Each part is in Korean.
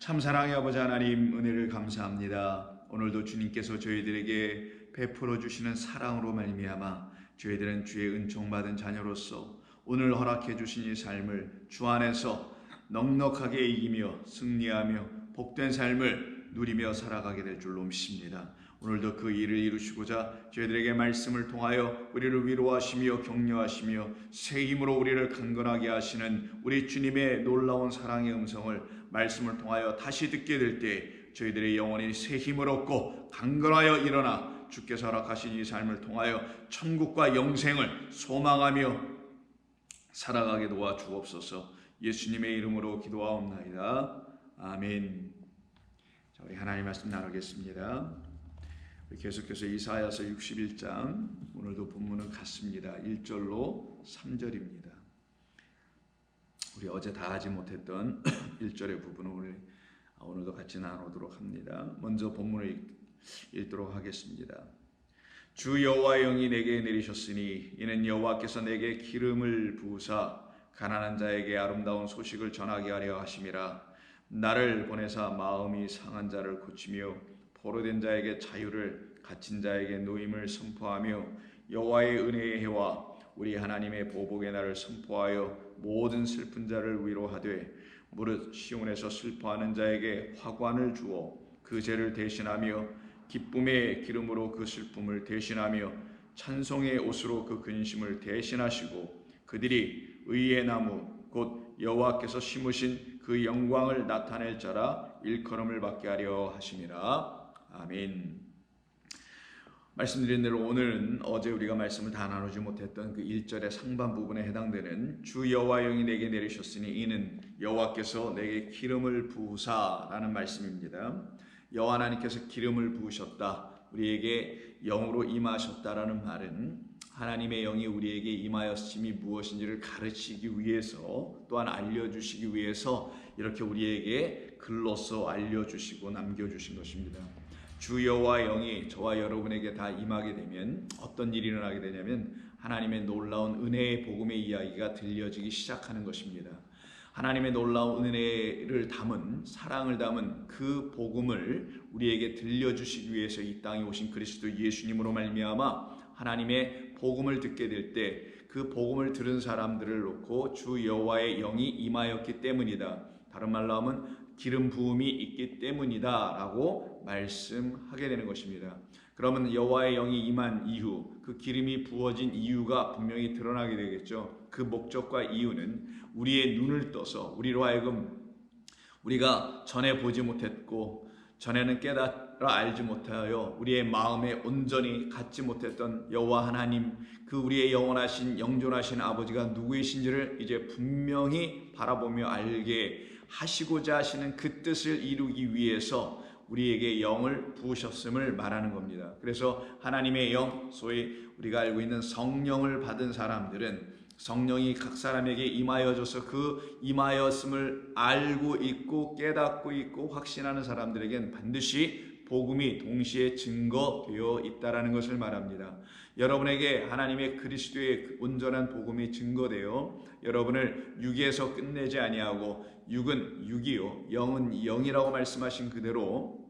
참 사랑의 아버지 하나님, 은혜를 감사합니다. 오늘도 주님께서 저희들에게 베풀어 주시는 사랑으로 말미암아 저희들은 주의 은총 받은 자녀로서 오늘 허락해 주신 이 삶을 주 안에서 넉넉하게 이기며 승리하며 복된 삶을 누리며 살아가게 될 줄로 믿습니다. 오늘도 그 일을 이루시고자 저희들에게 말씀을 통하여 우리를 위로하시며 격려하시며 새 힘으로 우리를 강건하게 하시는 우리 주님의 놀라운 사랑의 음성을 말씀을 통하여 다시 듣게 될 때 저희들의 영혼이 새 힘을 얻고 강건하여 일어나 주께서 허락하신 이 삶을 통하여 천국과 영생을 소망하며 살아가게 도와주옵소서. 예수님의 이름으로 기도하옵나이다. 아멘. 우리 하나님 말씀 나누겠습니다. 계속해서 이사야서 61장, 오늘도 본문은 같습니다. 1절로 3절입니다. 우리 어제 다 하지 못했던 1절의 부분을 오늘도 같이 나누도록 합니다. 먼저 본문을 읽도록 하겠습니다. 주 여호와의 영이 내게 내리셨으니 이는 여호와께서 내게 기름을 부으사 가난한 자에게 아름다운 소식을 전하게 하려 하심이라. 나를 보내사 마음이 상한 자를 고치며 포로된 자에게 자유를, 갇힌 자에게 노임을 선포하며 여호와의 은혜의 해와 우리 하나님의 보복의 날을 선포하여 모든 슬픈 자를 위로하되 무릇 시온에서 슬퍼하는 자에게 화관을 주어 그 죄를 대신하며 기쁨의 기름으로 그 슬픔을 대신하며 찬송의 옷으로 그 근심을 대신하시고 그들이 의의 나무 곧 여호와께서 심으신 그 영광을 나타낼 자라 일컬음을 받게 하려 하심이라. 아멘. 말씀드린 대로 오늘은 어제 우리가 말씀을 다 나누지 못했던 그 1절의 상반 부분에 해당되는 주 여호와의 영이 내게 내리셨으니 이는 여호와께서 내게 기름을 부으사라는 말씀입니다. 여호와 하나님께서 기름을 부으셨다, 우리에게 영으로 임하셨다라는 말은 하나님의 영이 우리에게 임하였음이 무엇인지를 가르치기 위해서, 또한 알려주시기 위해서 이렇게 우리에게 글로써 알려주시고 남겨주신 것입니다. 주 여호와의 영이 저와 여러분에게 다 임하게 되면 어떤 일이 일어나게 되냐면 하나님의 놀라운 은혜의 복음의 이야기가 들려지기 시작하는 것입니다. 하나님의 놀라운 은혜를 담은, 사랑을 담은 그 복음을 우리에게 들려주시기 위해서 이 땅에 오신 그리스도 예수님으로 말미암아 하나님의 복음을 듣게 될 때 그 복음을 들은 사람들을 놓고 주 여호와의 영이 임하였기 때문이다, 다른 말로 하면 기름 부음이 있기 때문이다 라고 말씀하게 되는 것입니다. 그러면 여호와의 영이 임한 이유, 그 기름이 부어진 이유가 분명히 드러나게 되겠죠. 그 목적과 이유는 우리의 눈을 떠서 우리로 하여금 우리가 전에 보지 못했고 전에는 깨달아 알지 못하여 우리의 마음에 온전히 갖지 못했던 여호와 하나님, 그 우리의 영원하신 영존하신 아버지가 누구이신지를 이제 분명히 바라보며 알게 하시고자 하시는 그 뜻을 이루기 위해서 우리에게 영을 부으셨음을 말하는 겁니다. 그래서 하나님의 영, 소위 우리가 알고 있는 성령을 받은 사람들은 성령이 각 사람에게 임하여져서 그 임하였음을 알고 있고 깨닫고 있고 확신하는 사람들에겐 반드시 복음이 동시에 증거되어 있다라는 것을 말합니다. 여러분에게 하나님의 그리스도의 온전한 복음이 증거되어 여러분을 육에서 끝내지 아니하고 육은 육이요 영은 영이라고 말씀하신 그대로,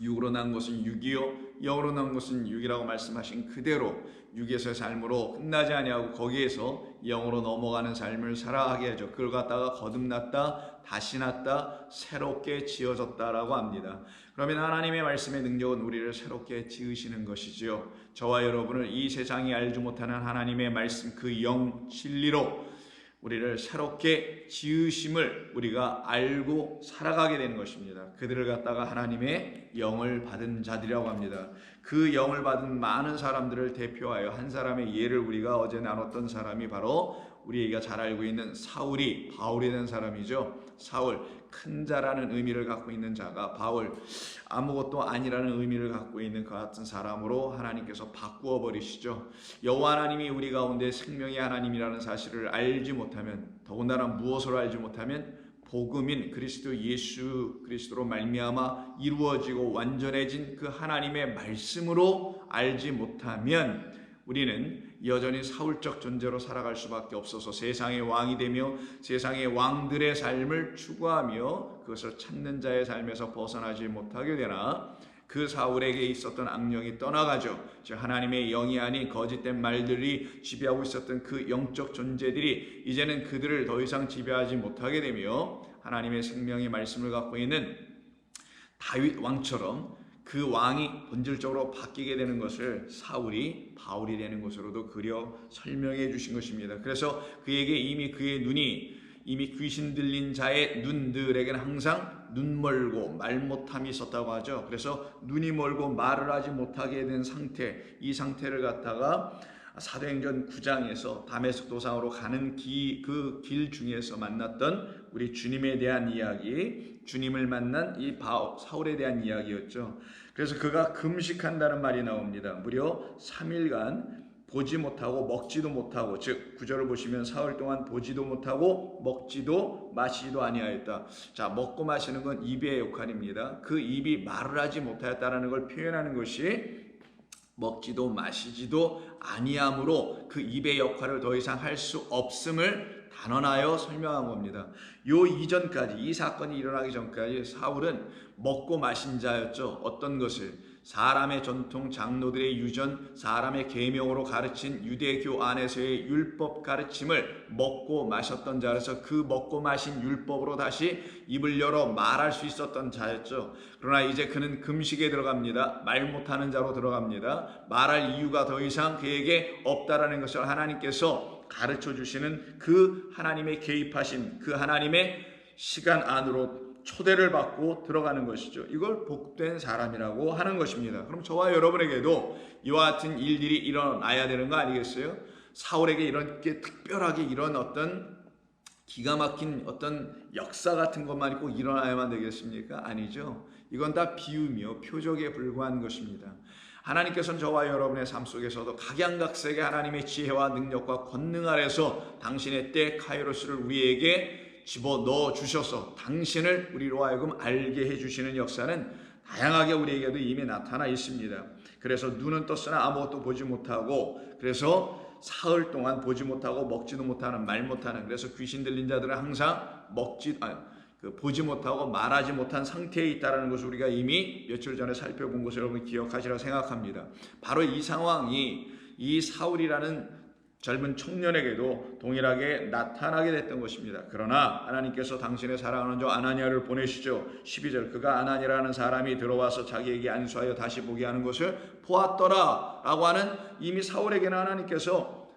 육으로 난 것은 육이요 영으로 난 것은 육이라고 말씀하신 그대로 육에서의 삶으로 끝나지 아니하고 거기에서 영으로 넘어가는 삶을 살아가게 하죠. 그걸 갖다가 거듭났다, 다시 났다, 새롭게 지어졌다라고 합니다. 그러면 하나님의 말씀의 능력은 우리를 새롭게 지으시는 것이지요. 저와 여러분을 이 세상이 알지 못하는 하나님의 말씀, 그 영 진리로 우리를 새롭게 지으심을 우리가 알고 살아가게 되는 것입니다. 그들을 갖다가 하나님의 영을 받은 자들이라고 합니다. 그 영을 받은 많은 사람들을 대표하여 한 사람의 예를 우리가 어제 나눴던 사람이 바로 우리가 잘 알고 있는 사울이 바울이라는 사람이죠. 사울, 큰 자라는 의미를 갖고 있는 자가 바울, 아무것도 아니라는 의미를 갖고 있는 그 같은 사람으로 하나님께서 바꾸어 버리시죠. 여호와 하나님이 우리 가운데 생명의 하나님이라는 사실을 알지 못하면, 더군다나 무엇으로 알지 못하면 복음인 그리스도 예수 그리스도로 말미암아 이루어지고 완전해진 그 하나님의 말씀으로 알지 못하면 우리는 여전히 사울적 존재로 살아갈 수밖에 없어서 세상의 왕이 되며 세상의 왕들의 삶을 추구하며 그것을 찾는 자의 삶에서 벗어나지 못하게 되나 그 사울에게 있었던 악령이 떠나가죠. 즉 하나님의 영이 아닌 거짓된 말들이 지배하고 있었던 그 영적 존재들이 이제는 그들을 더 이상 지배하지 못하게 되며 하나님의 생명의 말씀을 갖고 있는 다윗 왕처럼 그 왕이 본질적으로 바뀌게 되는 것을 사울이 바울이 되는 것으로도 그려 설명해 주신 것입니다. 그래서 그에게 이미 그의 눈이 이미 귀신 들린 자의 눈들에게는 항상 눈 멀고 말 못함이 있었다고 하죠. 그래서 눈이 멀고 말을 하지 못하게 된 상태, 이 상태를 갖다가 사도행전 9장에서 다메섹 도상으로 가는 그 길 중에서 만났던 우리 주님에 대한 이야기, 주님을 만난 이 사울에 대한 이야기였죠. 그래서 그가 금식한다는 말이 나옵니다. 무려 3일간 보지 못하고 먹지도 못하고, 즉 9절을 보시면 사흘 동안 보지도 못하고 먹지도 마시지도 아니하였다. 자, 먹고 마시는 건 입의 역할입니다. 그 입이 말을 하지 못하였다라는 걸 표현하는 것이 먹지도 마시지도 아니함으로 그 입의 역할을 더 이상 할 수 없음을 단언하여 설명한 겁니다. 요 이전까지, 이 사건이 일어나기 전까지 사울은 먹고 마신 자였죠. 어떤 것을? 사람의 전통, 장로들의 유전, 사람의 계명으로 가르친 유대교 안에서의 율법 가르침을 먹고 마셨던 자라서 그 먹고 마신 율법으로 다시 입을 열어 말할 수 있었던 자였죠. 그러나 이제 그는 금식에 들어갑니다. 말 못하는 자로 들어갑니다. 말할 이유가 더 이상 그에게 없다라는 것을 하나님께서 가르쳐 주시는 그 하나님의 개입하신 그 하나님의 시간 안으로 초대를 받고 들어가는 것이죠. 이걸 복된 사람이라고 하는 것입니다. 그럼 저와 여러분에게도 이와 같은 일들이 일어나야 되는 거 아니겠어요? 사울에게 이렇게 특별하게 이런 어떤 기가 막힌 어떤 역사 같은 것만 꼭 일어나야만 되겠습니까? 아니죠. 이건 다 비유며 표적에 불과한 것입니다. 하나님께서는 저와 여러분의 삶 속에서도 각양각색의 하나님의 지혜와 능력과 권능 아래서 당신의 때 카이로스를 우리에게 집어넣어 주셔서 당신을 우리로 하여금 알게 해주시는 역사는 다양하게 우리에게도 이미 나타나 있습니다. 그래서 눈은 떴으나 아무것도 보지 못하고, 그래서 사흘 동안 보지 못하고 먹지도 못하는, 말 못하는, 그래서 귀신 들린 자들은 항상 보지 못하고 말하지 못한 상태에 있다는 것을 우리가 이미 며칠 전에 살펴본 것을 여러분 기억하시라 생각합니다. 바로 이 상황이 이 사울이라는 젊은 청년에게도 동일하게 나타나게 됐던 것입니다. 그러나 하나님께서 당신의 사랑하는 종 아나니아를 보내시죠. 12절, 그가 아나니아라는 사람이 들어와서 자기에게 안수하여 다시 보게 하는 것을 보았더라 라고 하는, 이미 사울에게는 하나님께서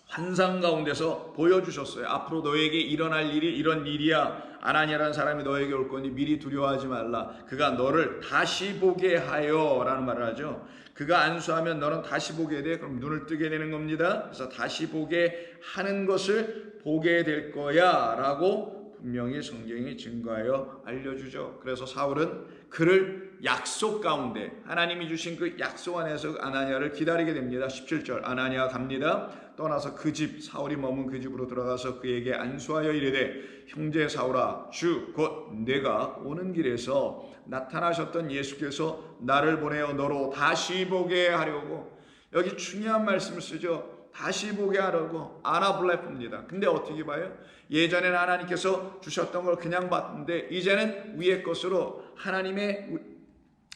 환상 가운데서 보여주셨어요. 앞으로 너에게 일어날 일이 이런 일이야. 아나니아라는 사람이 너에게 올 거니 미리 두려워하지 말라. 그가 너를 다시 보게 하여 라는 말을 하죠. 그가 안수하면 너는 다시 보게 돼. 그럼 눈을 뜨게 되는 겁니다. 그래서 다시 보게 하는 것을 보게 될 거야 라고 분명히 성경이 증거하여 알려주죠. 그래서 사울은 그를 약속 가운데, 하나님이 주신 그 약속 안에서 아나니아를 기다리게 됩니다. 17절, 아나니아 갑니다. 떠나서 그 집, 사울이 머문 그 집으로 들어가서 그에게 안수하여 이르되, 형제 사울아, 주 곧 내가 오는 길에서 나타나셨던 예수께서 나를 보내어 너로 다시 보게 하려고. 여기 중요한 말씀을 쓰죠. 다시 보게 하려고. 아나블레프입니다. 근데 어떻게 봐요? 예전에는 하나님께서 주셨던 걸 그냥 봤는데 이제는 위의 것으로, 하나님의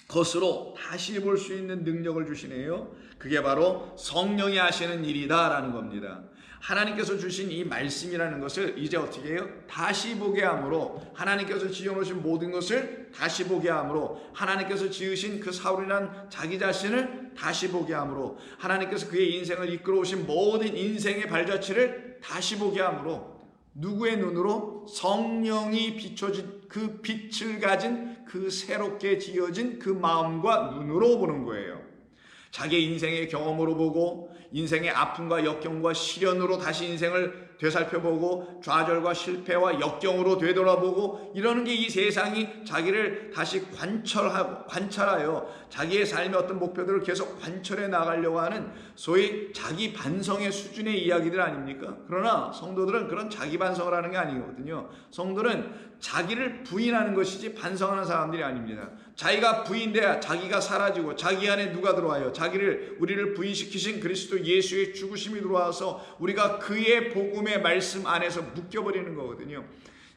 것으로 다시 볼 수 있는 능력을 주시네요. 그게 바로 성령이 하시는 일이다 라는 겁니다. 하나님께서 주신 이 말씀이라는 것을 이제 어떻게 해요? 다시 보게 함으로, 하나님께서 지어놓으신 모든 것을 다시 보게 함으로, 하나님께서 지으신 그 사울이란 자기 자신을 다시 보게 함으로, 하나님께서 그의 인생을 이끌어 오신 모든 인생의 발자취를 다시 보게 함으로, 누구의 눈으로? 성령이 비춰진 그 빛을 가진 그 새롭게 지어진 그 마음과 눈으로 보는 거예요. 자기의 인생의 경험으로 보고, 인생의 아픔과 역경과 시련으로 다시 인생을 되살펴보고, 좌절과 실패와 역경으로 되돌아보고, 이러는 게 이 세상이 자기를 다시 관찰하여 자기의 삶의 어떤 목표들을 계속 관철해 나가려고 하는 소위 자기 반성의 수준의 이야기들 아닙니까? 그러나 성도들은 그런 자기 반성을 하는 게 아니거든요. 성도는 자기를 부인하는 것이지 반성하는 사람들이 아닙니다. 자기가 부인돼야 자기가 사라지고 자기 안에 누가 들어와요? 우리를 부인시키신 그리스도 예수의 죽으심이 들어와서 우리가 그의 복음의 말씀 안에서 묶여버리는 거거든요.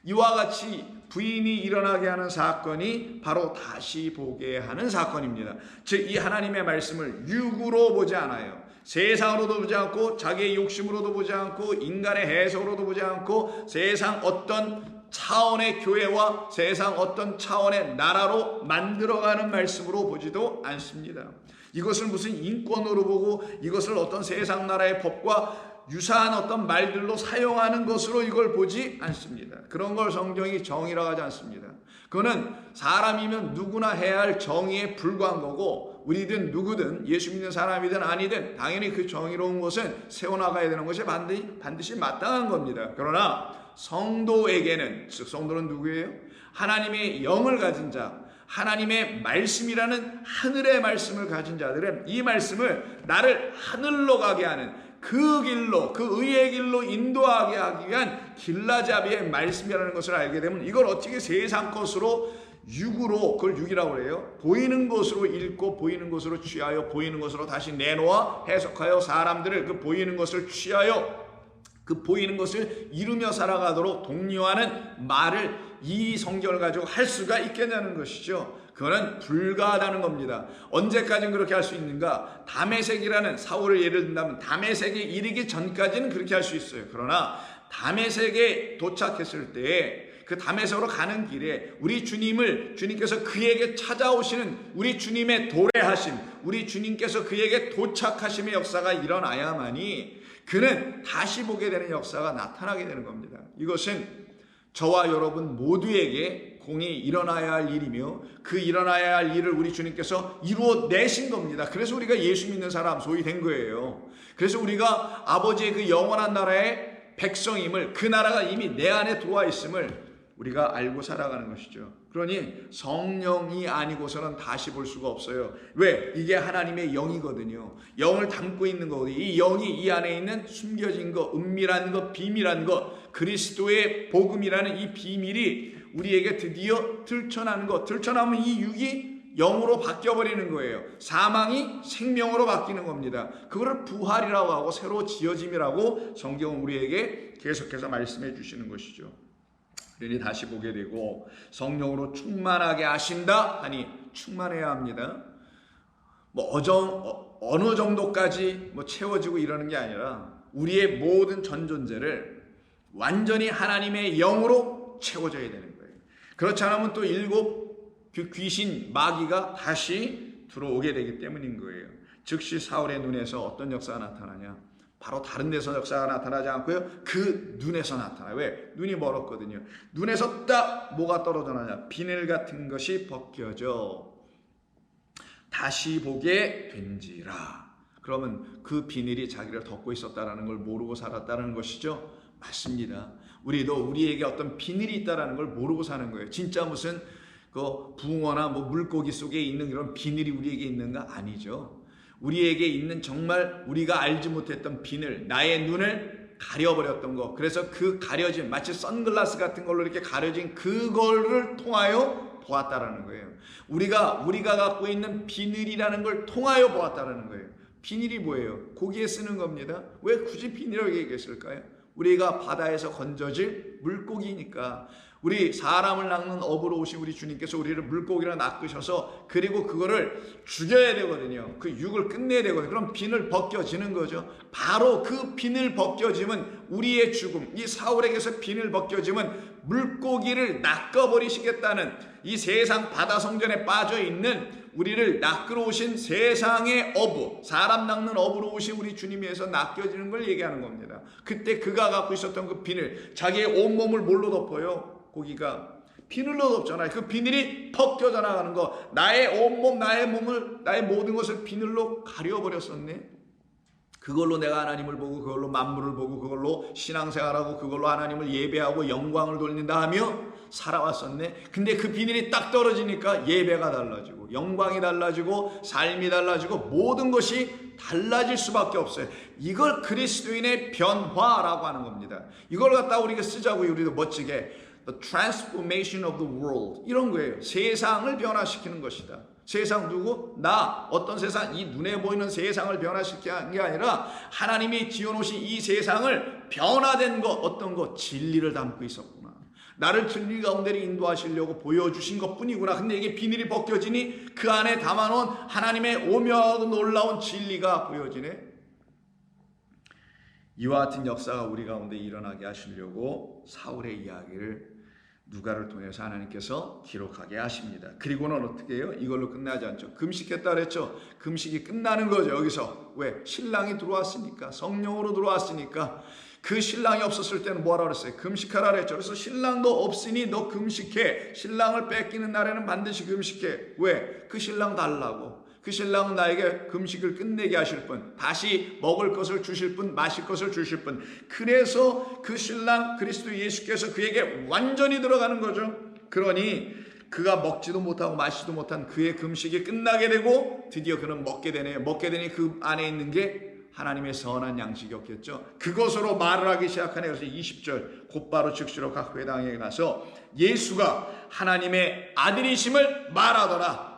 이와 같이 부인이 일어나게 하는 사건이 바로 다시 보게 하는 사건입니다. 즉 이 하나님의 말씀을 육으로 보지 않아요. 세상으로도 보지 않고 자기의 욕심으로도 보지 않고 인간의 해석으로도 보지 않고 세상 어떤 차원의 교회와 세상 어떤 차원의 나라로 만들어가는 말씀으로 보지도 않습니다. 이것을 무슨 인권으로 보고 이것을 어떤 세상 나라의 법과 유사한 어떤 말들로 사용하는 것으로 이걸 보지 않습니다. 그런 걸 성경이 정의라고 하지 않습니다. 그거는 사람이면 누구나 해야 할 정의에 불과한 거고 우리든 누구든 예수 믿는 사람이든 아니든 당연히 그 정의로운 것은 세워나가야 되는 것이 반드시 마땅한 겁니다. 그러나 성도에게는, 즉 성도는 누구예요? 하나님의 영을 가진 자, 하나님의 말씀이라는 하늘의 말씀을 가진 자들은 이 말씀을 나를 하늘로 가게 하는 그 길로, 그 의의 길로 인도하게 하기 위한 길라잡이의 말씀이라는 것을 알게 되면 이걸 어떻게 세상 것으로 육으로, 그걸 육이라고 그래요. 보이는 것으로 읽고 보이는 것으로 취하여 보이는 것으로 다시 내놓아 해석하여 사람들을 그 보이는 것을 취하여 그 보이는 것을 이루며 살아가도록 독려하는 말을 이 성경을 가지고 할 수가 있겠냐는 것이죠. 그거는 불가하다는 겁니다. 언제까지는 그렇게 할 수 있는가? 다메섹이라는 사울을 예를 든다면 다메섹에 이르기 전까지는 그렇게 할 수 있어요. 그러나 다메섹에 도착했을 때 그 다메섹으로 가는 길에 우리 주님께서 그에게 찾아오시는 우리 주님의 도래하심, 우리 주님께서 그에게 도착하심의 역사가 일어나야만이 그는 다시 보게 되는 역사가 나타나게 되는 겁니다. 이것은 저와 여러분 모두에게 공이 일어나야 할 일이며 그 일어나야 할 일을 우리 주님께서 이루어내신 겁니다. 그래서 우리가 예수 믿는 사람 소위 된 거예요. 그래서 우리가 아버지의 그 영원한 나라의 백성임을, 그 나라가 이미 내 안에 들어와 있음을 우리가 알고 살아가는 것이죠. 그러니 성령이 아니고서는 다시 볼 수가 없어요. 왜? 이게 하나님의 영이거든요. 영을 담고 있는 거거든요. 이 영이 이 안에 있는 숨겨진 것, 은밀한 것, 비밀한 것, 그리스도의 복음이라는 이 비밀이 우리에게 드디어 들춰나는 것. 들춰나면 이 육이 영으로 바뀌어버리는 거예요. 사망이 생명으로 바뀌는 겁니다. 그거를 부활이라고 하고 새로 지어짐이라고 성경은 우리에게 계속해서 말씀해 주시는 것이죠. 그러니 다시 보게 되고 성령으로 충만하게 하신다 하니 충만해야 합니다. 어느 정도까지 채워지고 이러는 게 아니라 우리의 모든 전 존재를 완전히 하나님의 영으로 채워져야 되는 거예요. 그렇지 않으면 또 일곱 그 귀신 마귀가 다시 들어오게 되기 때문인 거예요. 즉시 사울의 눈에서 어떤 역사가 나타나냐? 바로 다른 데서 역사가 나타나지 않고요. 그 눈에서 나타나요. 왜? 눈이 멀었거든요. 눈에서 딱 뭐가 떨어져 나냐? 비늘 같은 것이 벗겨져 다시 보게 된지라. 그러면 그 비늘이 자기를 덮고 있었다라는 걸 모르고 살았다는 것이죠. 맞습니다. 우리도 우리에게 어떤 비늘이 있다라는 걸 모르고 사는 거예요. 진짜 무슨 그 붕어나 물고기 속에 있는 그런 비늘이 우리에게 있는가? 아니죠. 우리에게 있는 정말 우리가 알지 못했던 비늘, 나의 눈을 가려버렸던 것. 그래서 그 가려진, 마치 선글라스 같은 걸로 이렇게 가려진 그거를 통하여 보았다라는 거예요. 우리가 갖고 있는 비늘이라는 걸 통하여 보았다라는 거예요. 비늘이 뭐예요? 고기에 쓰는 겁니다. 왜 굳이 비늘이라고 얘기했을까요? 우리가 바다에서 건져질 물고기니까. 우리 사람을 낚는 업으로 오신 우리 주님께서 우리를 물고기로 낚으셔서 그리고 그거를 죽여야 되거든요. 그 육을 끝내야 되거든요. 그럼 비늘 벗겨지는 거죠. 바로 그 비늘 벗겨짐은 우리의 죽음, 이 사울에게서 비늘 벗겨짐은 물고기를 낚아버리시겠다는 이 세상 바다 성전에 빠져있는 우리를 낚으러 오신 세상의 어부, 사람 낚는 어부로 오신 우리 주님에서 낚여지는 걸 얘기하는 겁니다. 그때 그가 갖고 있었던 그 비늘, 자기의 온몸을 뭘로 덮어요? 고기가 비늘로 덮잖아요. 그 비늘이 벗겨져 나가는 거. 나의 온몸, 나의 몸을, 나의 모든 것을 비늘로 가려버렸었네. 그걸로 내가 하나님을 보고 그걸로 만물을 보고 그걸로 신앙생활하고 그걸로 하나님을 예배하고 영광을 돌린다 하며 살아왔었네. 근데 그 비늘이 딱 떨어지니까 예배가 달라지고 영광이 달라지고 삶이 달라지고 모든 것이 달라질 수밖에 없어요. 이걸 그리스도인의 변화라고 하는 겁니다. 이걸 갖다 우리가 쓰자고요. 우리도 멋지게 The transformation of the world. 이런 거예요. 세상을 변화시키는 것이다. 세상 누구? 나. 어떤 세상? 이 눈에 보이는 세상을 변화시키는 게 아니라 하나님이 지어놓으신 이 세상을 변화된 것, 어떤 것? 진리를 담고 있었구나. 나를 진리 가운데로 인도하시려고 보여주신 것뿐이구나. 근데 이게 비닐이 벗겨지니 그 안에 담아놓은 하나님의 오묘하고 놀라운 진리가 보여지네. 이와 같은 역사가 우리 가운데 일어나게 하시려고 사울의 이야기를 누가를 통해서 하나님께서 기록하게 하십니다. 그리고는 어떻게 해요? 이걸로 끝나지 않죠. 금식했다 그랬죠. 금식이 끝나는 거죠. 여기서. 왜? 신랑이 들어왔으니까. 성령으로 들어왔으니까. 그 신랑이 없었을 때는 뭐라고 그랬어요? 금식하라 그랬죠. 그래서 신랑도 없으니 너 금식해. 신랑을 뺏기는 날에는 반드시 금식해. 왜? 그 신랑 달라고. 그 신랑은 나에게 금식을 끝내게 하실 분, 다시 먹을 것을 주실 분, 마실 것을 주실 분. 그래서 그 신랑 그리스도 예수께서 그에게 완전히 들어가는 거죠. 그러니 그가 먹지도 못하고 마시지도 못한 그의 금식이 끝나게 되고 드디어 그는 먹게 되네요. 먹게 되니 그 안에 있는 게 하나님의 선한 양식이었겠죠. 그것으로 말을 하기 시작하네요. 그래서 20절 곧바로 즉시로 각 회당에 가서 예수가 하나님의 아들이심을 말하더라.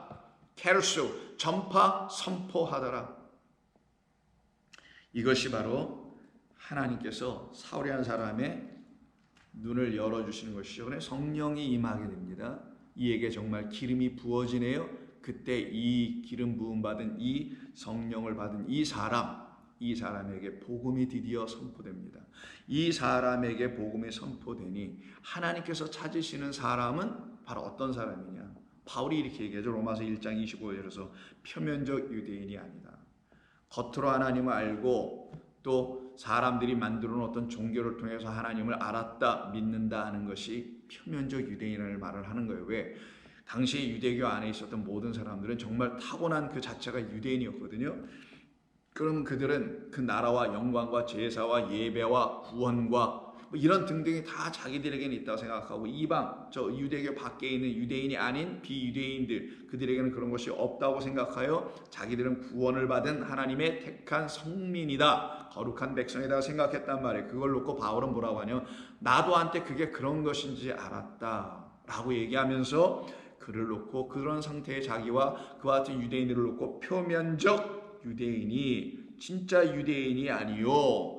케르소, 전파, 선포하더라. 이것이 바로 하나님께서 사울이라는 사람의 눈을 열어주시는 것이죠. 그래 성령이 임하게 됩니다. 이에게 정말 기름이 부어지네요. 그때 이 기름 부음 받은 이 성령을 받은 이 사람에게 복음이 드디어 선포됩니다. 이 사람에게 복음이 선포되니 하나님께서 찾으시는 사람은 바로 어떤 사람이냐? 바울이 이렇게 얘기하죠. 로마서 1장 25절에서 표면적 유대인이 아니다. 겉으로 하나님을 알고 또 사람들이 만들어 놓은 어떤 종교를 통해서 하나님을 알았다, 믿는다 하는 것이 표면적 유대인이라는 말을 하는 거예요. 왜? 당시 유대교 안에 있었던 모든 사람들은 정말 타고난 그 자체가 유대인이었거든요. 그럼 그들은 그 나라와 영광과 제사와 예배와 구원과 뭐 이런 등등이 다 자기들에게는 있다고 생각하고 이방, 저 유대교 밖에 있는 유대인이 아닌 비유대인들, 그들에게는 그런 것이 없다고 생각하여 자기들은 구원을 받은 하나님의 택한 성민이다, 거룩한 백성이다 생각했단 말이에요. 그걸 놓고 바울은 뭐라고 하냐면 나도 한때 그게 그런 것인지 알았다 라고 얘기하면서 그를 놓고 그런 상태의 자기와 그와 같은 유대인들을 놓고 표면적 유대인이 진짜 유대인이 아니요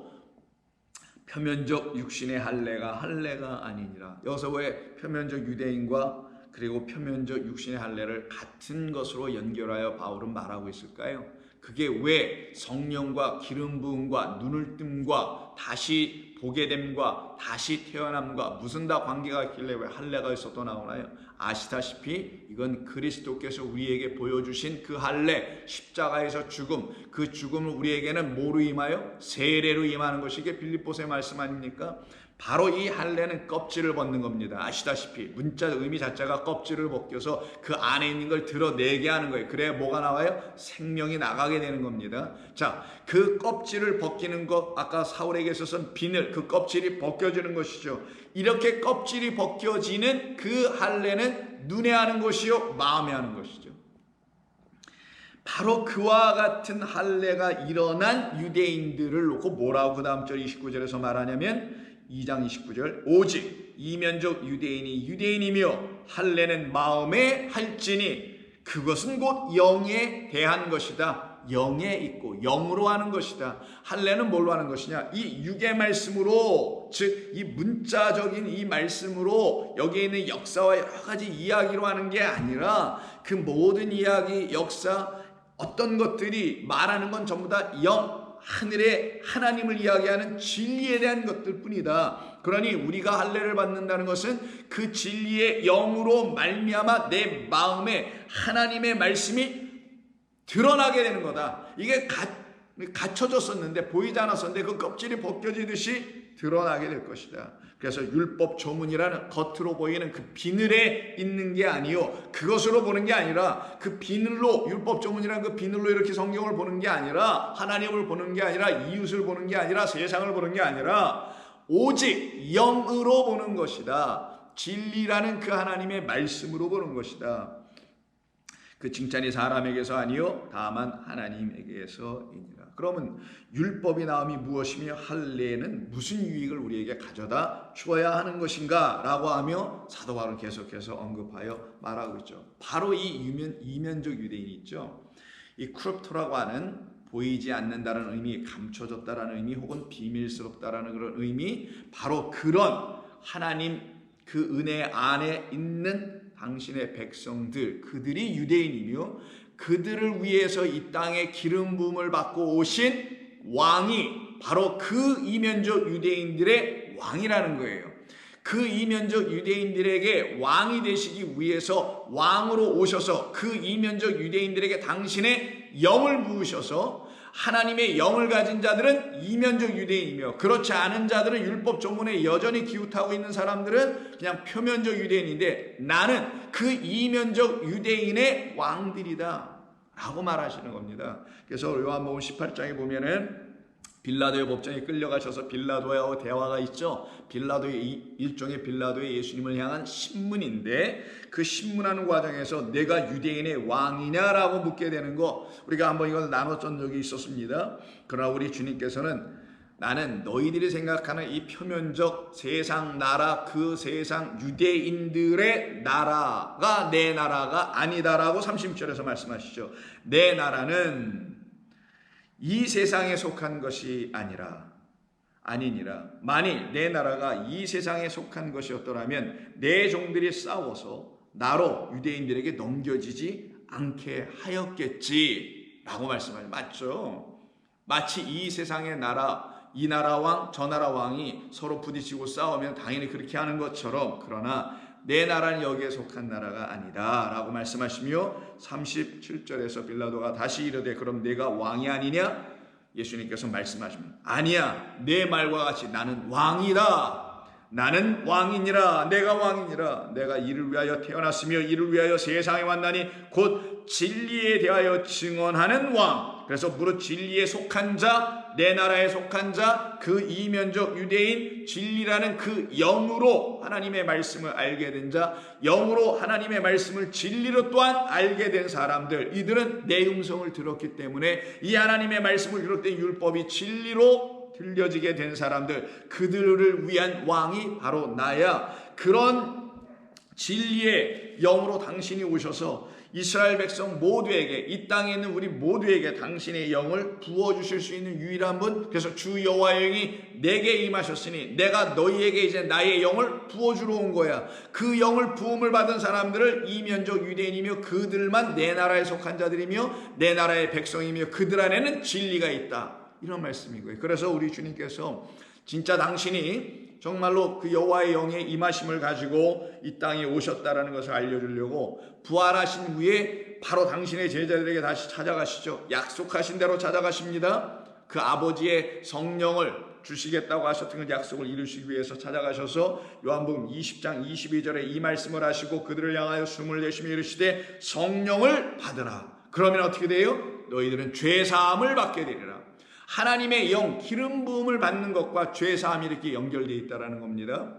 표면적 육신의 할례가 아니니라. 여기서 왜 표면적 유대인과 그리고 표면적 육신의 할례를 같은 것으로 연결하여 바울은 말하고 있을까요? 그게 왜 성령과 기름 부음과 눈을 뜸과 다시 보게 됨과 다시 태어남과 무슨 다 관계가 있길래 왜 할례가 있어도 나오나요? 아시다시피 이건 그리스도께서 우리에게 보여주신 그 할례, 십자가에서 죽음, 그 죽음을 우리에게는 뭐로 임하여? 세례로 임하는 것이 이게 빌립보서의 말씀 아닙니까? 바로 이 할례는 껍질을 벗는 겁니다. 아시다시피 문자 의미 자체가 껍질을 벗겨서 그 안에 있는 걸 드러내게 하는 거예요. 그래야 뭐가 나와요? 생명이 나가게 되는 겁니다. 자, 그 껍질을 벗기는 것, 아까 사울에게 있어서는 비늘, 그 껍질이 벗겨지는 것이죠. 이렇게 껍질이 벗겨지는 그 할례는 눈에 하는 것이요 마음에 하는 것이죠. 바로 그와 같은 할례가 일어난 유대인들을 놓고 뭐라고 그 다음 절 29절에서 말하냐면 2장 29절 오직 이면적 유대인이 유대인이며 할례는 마음에 할지니 그것은 곧 영에 대한 것이다. 영에 있고 영으로 하는 것이다. 할례는 뭘로 하는 것이냐? 이 육의 말씀으로, 즉 이 문자적인 이 말씀으로 여기에 있는 역사와 여러 가지 이야기로 하는 게 아니라 그 모든 이야기, 역사, 어떤 것들이 말하는 건 전부 다 영, 하늘의 하나님을 이야기하는 진리에 대한 것들 뿐이다. 그러니 우리가 할례를 받는다는 것은 그 진리의 영으로 말미암아 내 마음에 하나님의 말씀이 드러나게 되는 거다. 이게 갇혀졌었는데 보이지 않았었는데 그 껍질이 벗겨지듯이 드러나게 될 것이다. 그래서 율법 조문이라는 겉으로 보이는 그 비늘에 있는 게 아니요, 그것으로 보는 게 아니라 그 비늘로, 율법 조문이라는 그 비늘로 이렇게 성경을 보는 게 아니라 하나님을 보는 게 아니라 이웃을 보는 게 아니라 세상을 보는 게 아니라 오직 영으로 보는 것이다. 진리라는 그 하나님의 말씀으로 보는 것이다. 그 칭찬이 사람에게서 아니요 다만 하나님에게서이니라. 그러면 율법이 나음이 무엇이며 할례는 무슨 유익을 우리에게 가져다 주어야 하는 것인가 라고 하며 사도 바울은 계속해서 언급하여 말하고 있죠. 바로 이 이면적 유대인이 있죠. 이 크롭토라고 하는 보이지 않는다는 의미, 감춰졌다라는 의미, 혹은 비밀스럽다라는 그런 의미, 바로 그런 하나님 그 은혜 안에 있는 당신의 백성들, 그들이 유대인이며 그들을 위해서 이 땅에 기름 부음을 받고 오신 왕이 바로 그 이면적 유대인들의 왕이라는 거예요. 그 이면적 유대인들에게 왕이 되시기 위해서 왕으로 오셔서 그 이면적 유대인들에게 당신의 영을 부으셔서 하나님의 영을 가진 자들은 이면적 유대인이며 그렇지 않은 자들은 율법 전문에 여전히 기웃하고 있는 사람들은 그냥 표면적 유대인인데 나는 그 이면적 유대인의 왕들이다 라고 말하시는 겁니다. 그래서 요한복음 18장에 보면은 빌라도의 법정에 끌려가셔서 빌라도하고 대화가 있죠. 빌라도의 일종의 빌라도의 예수님을 향한 신문인데 그 신문하는 과정에서 내가 유대인의 왕이냐라고 묻게 되는 거 우리가 한번 이걸 나눴던 적이 있었습니다. 그러나 우리 주님께서는 나는 너희들이 생각하는 이 표면적 세상 나라 그 세상 유대인들의 나라가 내 나라가 아니다라고 36절에서 말씀하시죠. 내 나라는 이 세상에 속한 것이 아니니라. 만일 내 나라가 이 세상에 속한 것이었더라면 내 종들이 싸워서 나로 유대인들에게 넘겨지지 않게 하였겠지 라고 말씀하죠. 맞죠? 마치 이 세상의 나라, 이 나라 왕, 저 나라 왕이 서로 부딪히고 싸우면 당연히 그렇게 하는 것처럼 그러나 내 나라는 여기에 속한 나라가 아니다 라고 말씀하시며 37절에서 빌라도가 다시 이르되 그럼 내가 왕이 아니냐? 예수님께서 말씀하십니다. 아니야, 내 말과 같이 나는 왕이다. 나는 왕이니라. 내가 왕이니라. 내가 이를 위하여 태어났으며 이를 위하여 세상에 왔나니 곧 진리에 대하여 증언하는 왕. 그래서 무릇 진리에 속한 자, 내 나라에 속한 자, 그 이면적 유대인, 진리라는 그 영으로 하나님의 말씀을 알게 된 자, 영으로 하나님의 말씀을 진리로 또한 알게 된 사람들, 이들은 내 음성을 들었기 때문에 이 하나님의 말씀을 비롯된 율법이 진리로 들려지게 된 사람들, 그들을 위한 왕이 바로 나야. 그런 진리의 영으로 당신이 오셔서 이스라엘 백성 모두에게, 이 땅에 있는 우리 모두에게 당신의 영을 부어주실 수 있는 유일한 분, 그래서 주 여호와의 영이 내게 임하셨으니 내가 너희에게 이제 나의 영을 부어주러 온 거야. 그 영을 부음을 받은 사람들을 이면적 유대인이며 그들만 내 나라에 속한 자들이며 내 나라의 백성이며 그들 안에는 진리가 있다, 이런 말씀이고요. 그래서 우리 주님께서 진짜 당신이 정말로 그 여호와의 영의 임하심을 가지고 이 땅에 오셨다라는 것을 알려주려고 부활하신 후에 바로 당신의 제자들에게 다시 찾아가시죠. 약속하신 대로 찾아가십니다. 그 아버지의 성령을 주시겠다고 하셨던 그 약속을 이루시기 위해서 찾아가셔서 요한복음 20장 22절에 이 말씀을 하시고 그들을 향하여 숨을 내쉬며 이르시되 성령을 받으라. 그러면 어떻게 돼요? 너희들은 죄사함을 받게 되리라. 하나님의 영, 기름 부음을 받는 것과 죄사함이 이렇게 연결되어 있다는 겁니다.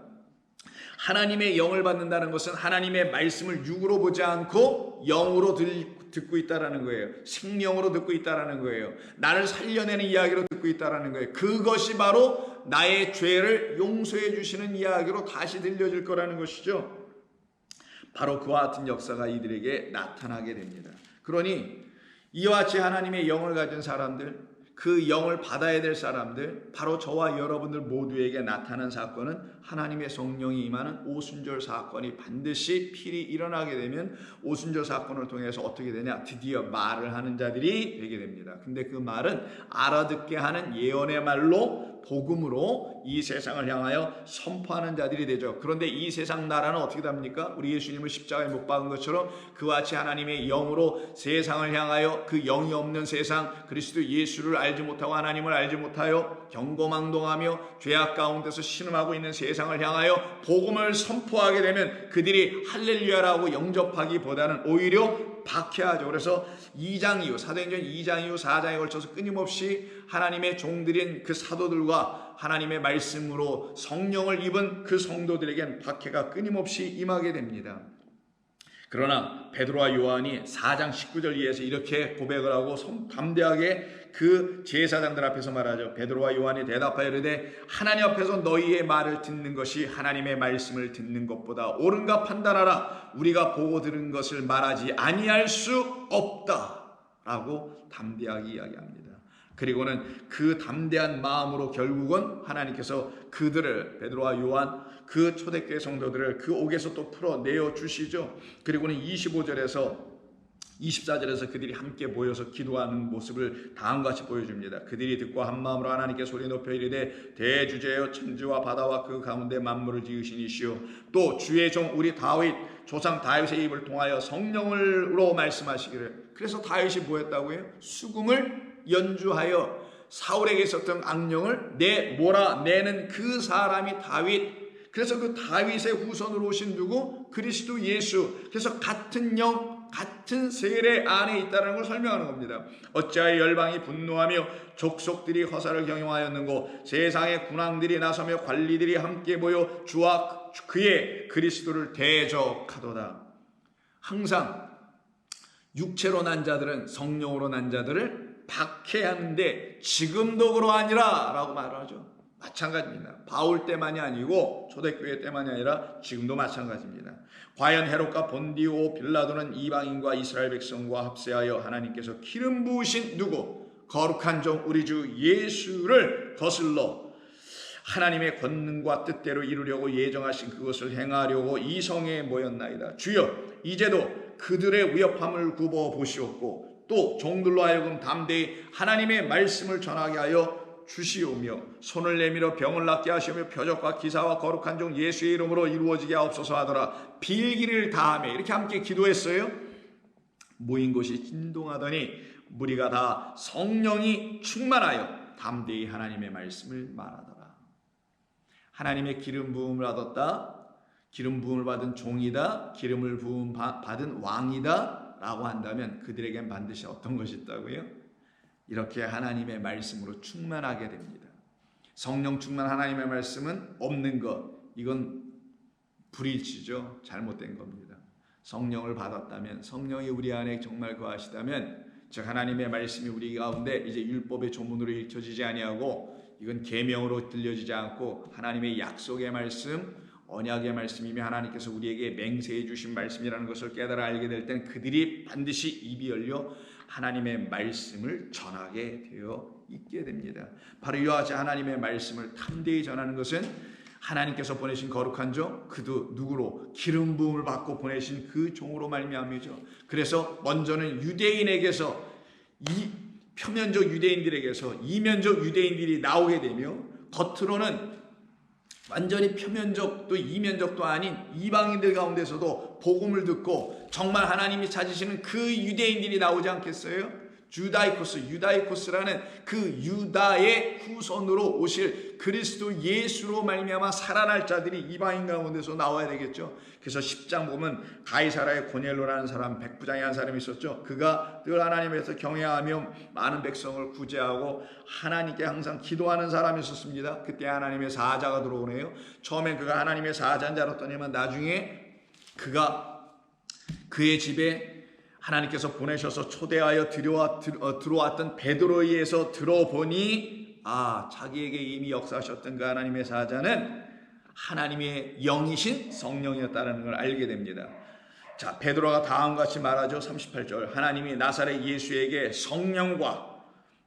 하나님의 영을 받는다는 것은 하나님의 말씀을 육으로 보지 않고 영으로 듣고 있다는 거예요. 생명으로 듣고 있다는 거예요. 나를 살려내는 이야기로 듣고 있다는 거예요. 그것이 바로 나의 죄를 용서해 주시는 이야기로 다시 들려질 거라는 것이죠. 바로 그와 같은 역사가 이들에게 나타나게 됩니다. 그러니 이와 같이 하나님의 영을 가진 사람들, 그 영을 받아야 될 사람들, 바로 저와 여러분들 모두에게 나타난 사건은 하나님의 성령이 임하는 오순절 사건이 반드시 필히 일어나게 되면 오순절 사건을 통해서 어떻게 되냐? 드디어 말을 하는 자들이 되게 됩니다. 근데 그 말은 알아듣게 하는 예언의 말로 복음으로 이 세상을 향하여 선포하는 자들이 되죠. 그런데 이 세상 나라는 어떻게 됩니까? 우리 예수님을 십자가에 못 박은 것처럼 그와 같이 하나님의 영으로 세상을 향하여 그 영이 없는 세상, 그리스도 예수를 알지 못하고 하나님을 알지 못하여 경거망동하며 죄악 가운데서 신음하고 있는 세상을 향하여 복음을 선포하게 되면 그들이 할렐루야라고 영접하기보다는 오히려 박해하죠. 그래서 2장 이후, 사도행전 2장 이후 4장에 걸쳐서 끊임없이 하나님의 종들인 그 사도들과 하나님의 말씀으로 성령을 입은 그 성도들에겐 박해가 끊임없이 임하게 됩니다. 그러나 베드로와 요한이 4장 19절 이하에서 이렇게 고백을 하고 담대하게 그 제사장들 앞에서 말하죠. 베드로와 요한이 대답하여 이르되 하나님 앞에서 너희의 말을 듣는 것이 하나님의 말씀을 듣는 것보다 옳은가 판단하라. 우리가 보고 들은 것을 말하지 아니할 수 없다 라고 담대하게 이야기합니다. 그리고는 그 담대한 마음으로 결국은 하나님께서 그들을, 베드로와 요한, 그 초대교회 성도들을 그 옥에서 또 풀어내어 주시죠. 그리고는 25절에서 24절에서 그들이 함께 모여서 기도하는 모습을 다음과 같이 보여줍니다. 그들이 듣고 한 마음으로 하나님께 소리 높여 이르되 대주제여 천지와 바다와 그 가운데 만물을 지으신 이시오 또 주의 종 우리 다윗 조상 다윗의 입을 통하여 성령으로 말씀하시기를. 그래서 다윗이 뭐였다고요? 수금을 연주하여 사울에게 있었던 악령을 몰아내는 그 사람이 다윗. 그래서 그 다윗의 후손으로 오신 누구? 그리스도 예수. 그래서 같은 영, 같은 세례 안에 있다는 걸 설명하는 겁니다. 어찌하여 열방이 분노하며 족속들이 허사를 경영하였는고 세상의 군왕들이 나서며 관리들이 함께 모여 주와 그의 그리스도를 대적하도다. 항상 육체로 난 자들은 성령으로 난 자들을 박해하는데 지금도 그러하니라 라고 말하죠. 마찬가지입니다. 바울 때만이 아니고 초대교회 때만이 아니라 지금도 마찬가지입니다. 과연 헤롯과 본디오 빌라도는 이방인과 이스라엘 백성과 합세하여 하나님께서 기름 부으신 누구? 거룩한 종 우리 주 예수를 거슬러 하나님의 권능과 뜻대로 이루려고 예정하신 그것을 행하려고 이 성에 모였나이다. 주여 이제도 그들의 위협함을 굽어 보시옵고 또 종들로 하여금 담대히 하나님의 말씀을 전하게 하여 주시오며 손을 내밀어 병을 낫게 하시며 표적과 기사와 거룩한 종 예수의 이름으로 이루어지게 하옵소서 하더라. 빌기를 다하며 이렇게 함께 기도했어요. 모인 곳이 진동하더니 무리가 다 성령이 충만하여 담대히 하나님의 말씀을 말하더라. 하나님의 기름 부음을 받았다. 기름 부음을 받은 종이다. 기름을 부음 받은 왕이다 라고 한다면 그들에겐 반드시 어떤 것이 있다고요? 이렇게 하나님의 말씀으로 충만하게 됩니다. 성령 충만 하나님의 말씀은 없는 것, 이건 불일치죠. 잘못된 겁니다. 성령을 받았다면, 성령이 우리 안에 정말 거하시다면, 즉 하나님의 말씀이 우리 가운데 이제 율법의 조문으로 읽혀지지 아니하고 이건 계명으로 들려지지 않고 하나님의 약속의 말씀, 언약의 말씀이며 하나님께서 우리에게 맹세해 주신 말씀이라는 것을 깨달아 알게 될 땐 그들이 반드시 입이 열려 하나님의 말씀을 전하게 되어 있게 됩니다. 바로 이와 같이 하나님의 말씀을 담대히 전하는 것은 하나님께서 보내신 거룩한 종, 그도 누구로? 기름 부음을 받고 보내신 그 종으로 말미암이죠. 그래서 먼저는 유대인에게서 표면적 유대인들에게서 이면적 유대인들이 나오게 되며 겉으로는 완전히 표면적 또 이면적도 아닌 이방인들 가운데서도 복음을 듣고 정말 하나님이 찾으시는 그 유대인들이 나오지 않겠어요? 유다이코스라는 그 유다의 후손으로 오실 그리스도 예수로 말미암아 살아날 자들이 이방인 가운데서 나와야 되겠죠. 그래서 10장 보면 가이사라의 고넬로라는 사람, 백부장의 한 사람이 있었죠. 그가 늘 하나님에서 경외하며 많은 백성을 구제하고 하나님께 항상 기도하는 사람이 있었습니다. 그때 하나님의 사자가 들어오네요. 처음엔 그가 하나님의 사자인 줄 알았더니만 나중에 그가 그의 집에 하나님께서 보내셔서 초대하여 들어왔던 베드로에 의해서 들어보니 자기에게 이미 역사하셨던 그 하나님의 사자는 하나님의 영이신 성령이었다는 걸 알게 됩니다. 자, 베드로가 다음과 같이 말하죠. 38절 하나님이 나사렛 예수에게 성령과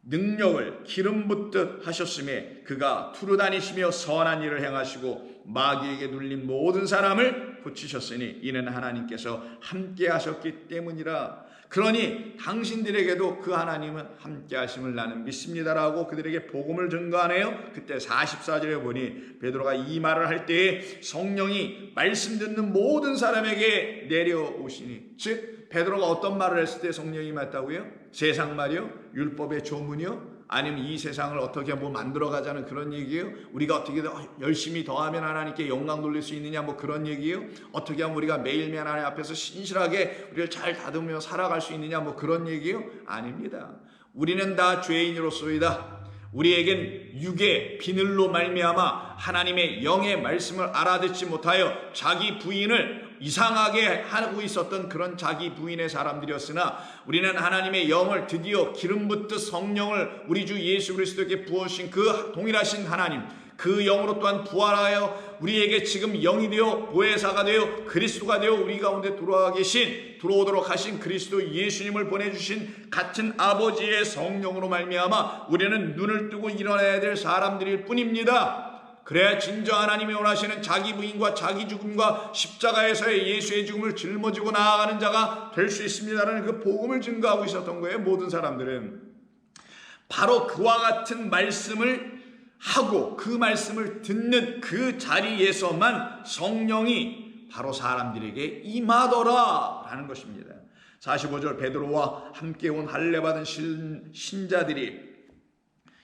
능력을 기름 붓듯 하셨음에 그가 두루 다니시며 선한 일을 행하시고 마귀에게 눌린 모든 사람을 고치셨으니 이는 하나님께서 함께 하셨기 때문이라. 그러니 당신들에게도 그 하나님은 함께 하심을 나는 믿습니다라고 그들에게 복음을 전가하네요. 그때 44절에 보니 베드로가 이 말을 할 때에 성령이 말씀 듣는 모든 사람에게 내려오시니, 즉 베드로가 어떤 말을 했을 때 성령이 임했다고요? 세상 말이요? 율법의 조문이요? 아니면 이 세상을 어떻게 만들어가자는 그런 얘기예요? 우리가 어떻게 열심히 더하면 하나님께 영광 돌릴 수 있느냐 그런 얘기예요? 어떻게 하면 우리가 매일매일 하나님 앞에서 신실하게 우리를 잘 다듬으며 살아갈 수 있느냐 그런 얘기예요? 아닙니다. 우리는 다 죄인으로소이다. 우리에겐 육의 비늘로 말미암아 하나님의 영의 말씀을 알아듣지 못하여 자기 부인을 이상하게 하고 있었던 그런 자기 부인의 사람들이었으나, 우리는 하나님의 영을 드디어 기름 붓듯 성령을 우리 주 예수 그리스도께 부어주신 그 동일하신 하나님, 그 영으로 또한 부활하여 우리에게 지금 영이 되어 보혜사가 되어 그리스도가 되어 우리 가운데 들어오도록 하신 그리스도 예수님을 보내주신 같은 아버지의 성령으로 말미암아 우리는 눈을 뜨고 일어나야 될 사람들일 뿐입니다. 그래야 진정 하나님이 원하시는 자기 부인과 자기 죽음과 십자가에서의 예수의 죽음을 짊어지고 나아가는 자가 될 수 있습니다라는 그 복음을 증거하고 있었던 거예요. 모든 사람들은 바로 그와 같은 말씀을 하고 그 말씀을 듣는 그 자리에서만 성령이 바로 사람들에게 임하더라 라는 것입니다. 45절, 베드로와 함께 온 할례 받은 신자들이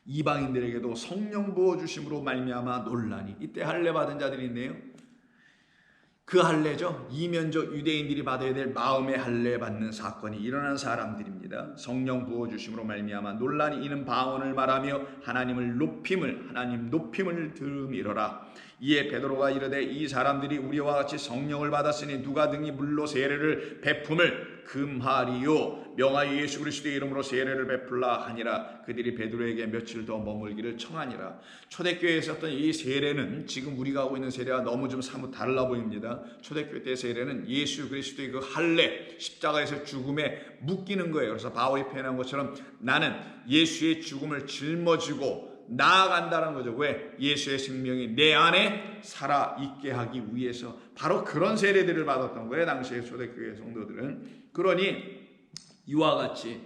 이방인들에게도 성령 부어주심으로 말미암아 논란이. 이때 할례 받은 자들이 있네요. 그 할례죠. 이면적 유대인들이 받아야 될 마음의 할례 받는 사건이 일어난 사람들입니다. 성령 부어주심으로 말미암아 논란이 이는 방언을 말하며 하나님 높임을 들으미러라. 이에 베드로가 이르되 이 사람들이 우리와 같이 성령을 받았으니 누가 등이 물로 세례를 베품을 금하리요 명하여 예수 그리스도의 이름으로 세례를 베풀라 하니라. 그들이 베드로에게 며칠 더 머물기를 청하니라. 초대교회에 있었던 이 세례는 지금 우리가 하고 있는 세례와 너무 좀 사뭇 달라 보입니다. 초대교회 때 세례는 예수 그리스도의 그 할례, 십자가에서 죽음에 묶이는 거예요. 그래서 바울이 표현한 것처럼 나는 예수의 죽음을 짊어지고 나아간다는 거죠. 왜? 예수의 생명이 내 안에 살아있게 하기 위해서. 바로 그런 세례들을 받았던 거예요, 당시의 초대교회 성도들은. 그러니 이와 같이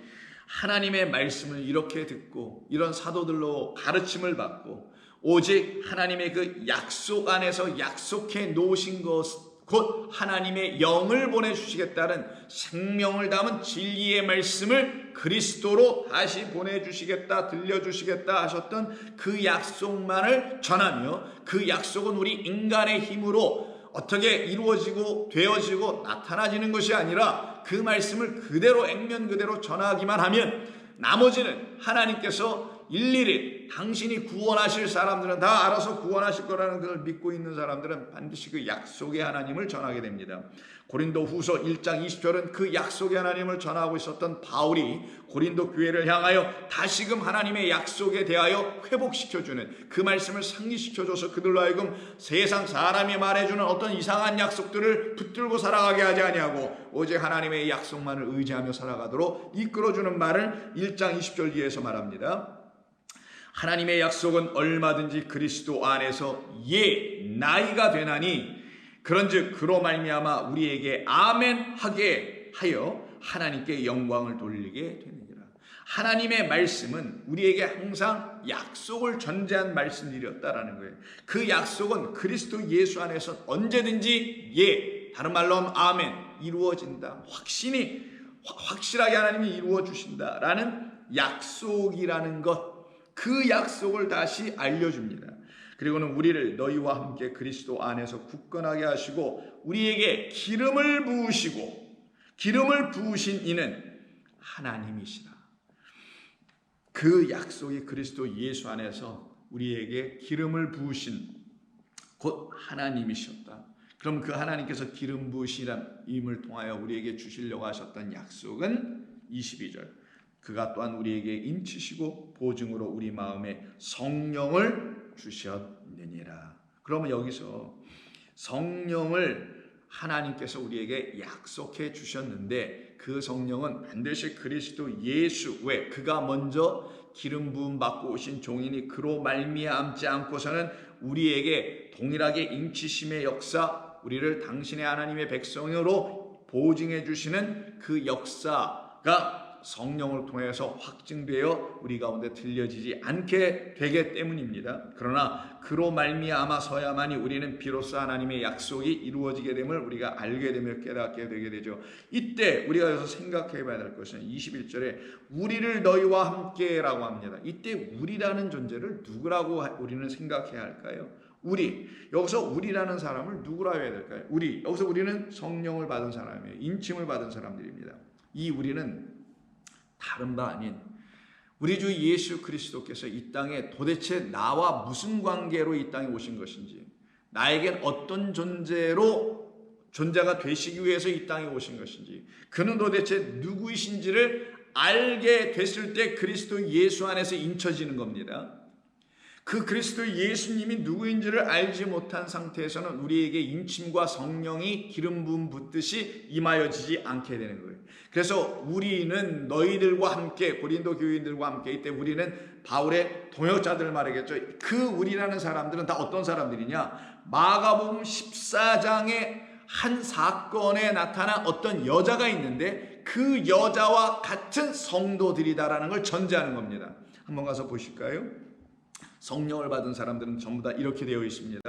하나님의 말씀을 이렇게 듣고 이런 사도들로 가르침을 받고 오직 하나님의 그 약속 안에서 약속해 놓으신 것, 곧 하나님의 영을 보내주시겠다는 생명을 담은 진리의 말씀을 그리스도로 다시 보내주시겠다, 들려주시겠다 하셨던 그 약속만을 전하며, 그 약속은 우리 인간의 힘으로 어떻게 이루어지고 되어지고 나타나지는 것이 아니라 그 말씀을 그대로 액면 그대로 전하기만 하면 나머지는 하나님께서 일일이 당신이 구원하실 사람들은 다 알아서 구원하실 거라는 것을 믿고 있는 사람들은 반드시 그 약속의 하나님을 전하게 됩니다. 고린도 후서 1장 20절은 그 약속의 하나님을 전하고 있었던 바울이 고린도 교회를 향하여 다시금 하나님의 약속에 대하여 회복시켜주는 그 말씀을 상기시켜줘서 그들로 하여금 세상 사람이 말해주는 어떤 이상한 약속들을 붙들고 살아가게 하지 아니하고 오직 하나님의 약속만을 의지하며 살아가도록 이끌어주는 말을 1장 20절 뒤에서 말합니다. 하나님의 약속은 얼마든지 그리스도 안에서 나이가 되나니 그런즉 그로 말미암아 우리에게 아멘 하게 하여 하나님께 영광을 돌리게 되느니라. 하나님의 말씀은 우리에게 항상 약속을 전제한 말씀들이었다라는 거예요. 그 약속은 그리스도 예수 안에서 언제든지 다른 말로 하면 아멘, 이루어진다. 확실하게 하나님이 이루어 주신다라는 약속이라는 것, 그 약속을 다시 알려줍니다. 그리고는 우리를 너희와 함께 그리스도 안에서 굳건하게 하시고 우리에게 기름을 부으신 이는 하나님이시라. 그 약속이 그리스도 예수 안에서 우리에게 기름을 부으신 곧 하나님이셨다. 그럼 그 하나님께서 기름 부으심을 통하여 우리에게 주시려고 하셨던 약속은 22절. 그가 또한 우리에게 인치시고 보증으로 우리 마음에 성령을 주셨느니라. 그러면 여기서 성령을 하나님께서 우리에게 약속해 주셨는데 그 성령은 반드시 그리스도 예수, 왜? 그가 먼저 기름 부음 받고 오신 종이니 그로 말미암지 않고서는 우리에게 동일하게 인치심의 역사, 우리를 당신의 하나님의 백성으로 보증해 주시는 그 역사가 성령을 통해서 확증되어 우리 가운데 들려지지 않게 되기 때문입니다. 그러나 그로 말미암아서야만이 우리는 비로소 하나님의 약속이 이루어지게 됨을 우리가 알게 되며 깨닫게 되게 되죠. 이때 우리가 여기서 생각해 봐야 될 것은 21절에 우리를 너희와 함께라고 합니다. 이때 우리라는 존재를 누구라고 우리는 생각해야 할까요? 여기서 우리라는 사람을 누구라고 해야 될까요? 여기서 우리는 성령을 받은 사람이에요. 인침을 받은 사람들입니다. 이 우리는 다른 바 아닌 우리 주 예수 그리스도께서 이 땅에 도대체 나와 무슨 관계로 이 땅에 오신 것인지, 나에겐 어떤 존재가 되시기 위해서 이 땅에 오신 것인지, 그는 도대체 누구이신지를 알게 됐을 때 그리스도 예수 안에서 인쳐지는 겁니다. 그 그리스도 예수님이 누구인지를 알지 못한 상태에서는 우리에게 인침과 성령이 기름 부음 붓듯이 임하여지지 않게 되는 거예요. 그래서 우리는 너희들과 함께, 고린도 교인들과 함께, 이때 우리는 바울의 동역자들 말이겠죠. 그 우리라는 사람들은 다 어떤 사람들이냐? 마가복음 14장에 한 사건에 나타난 어떤 여자가 있는데 그 여자와 같은 성도들이다라는 걸 전제하는 겁니다. 한번 가서 보실까요? 성령을 받은 사람들은 전부 다 이렇게 되어 있습니다.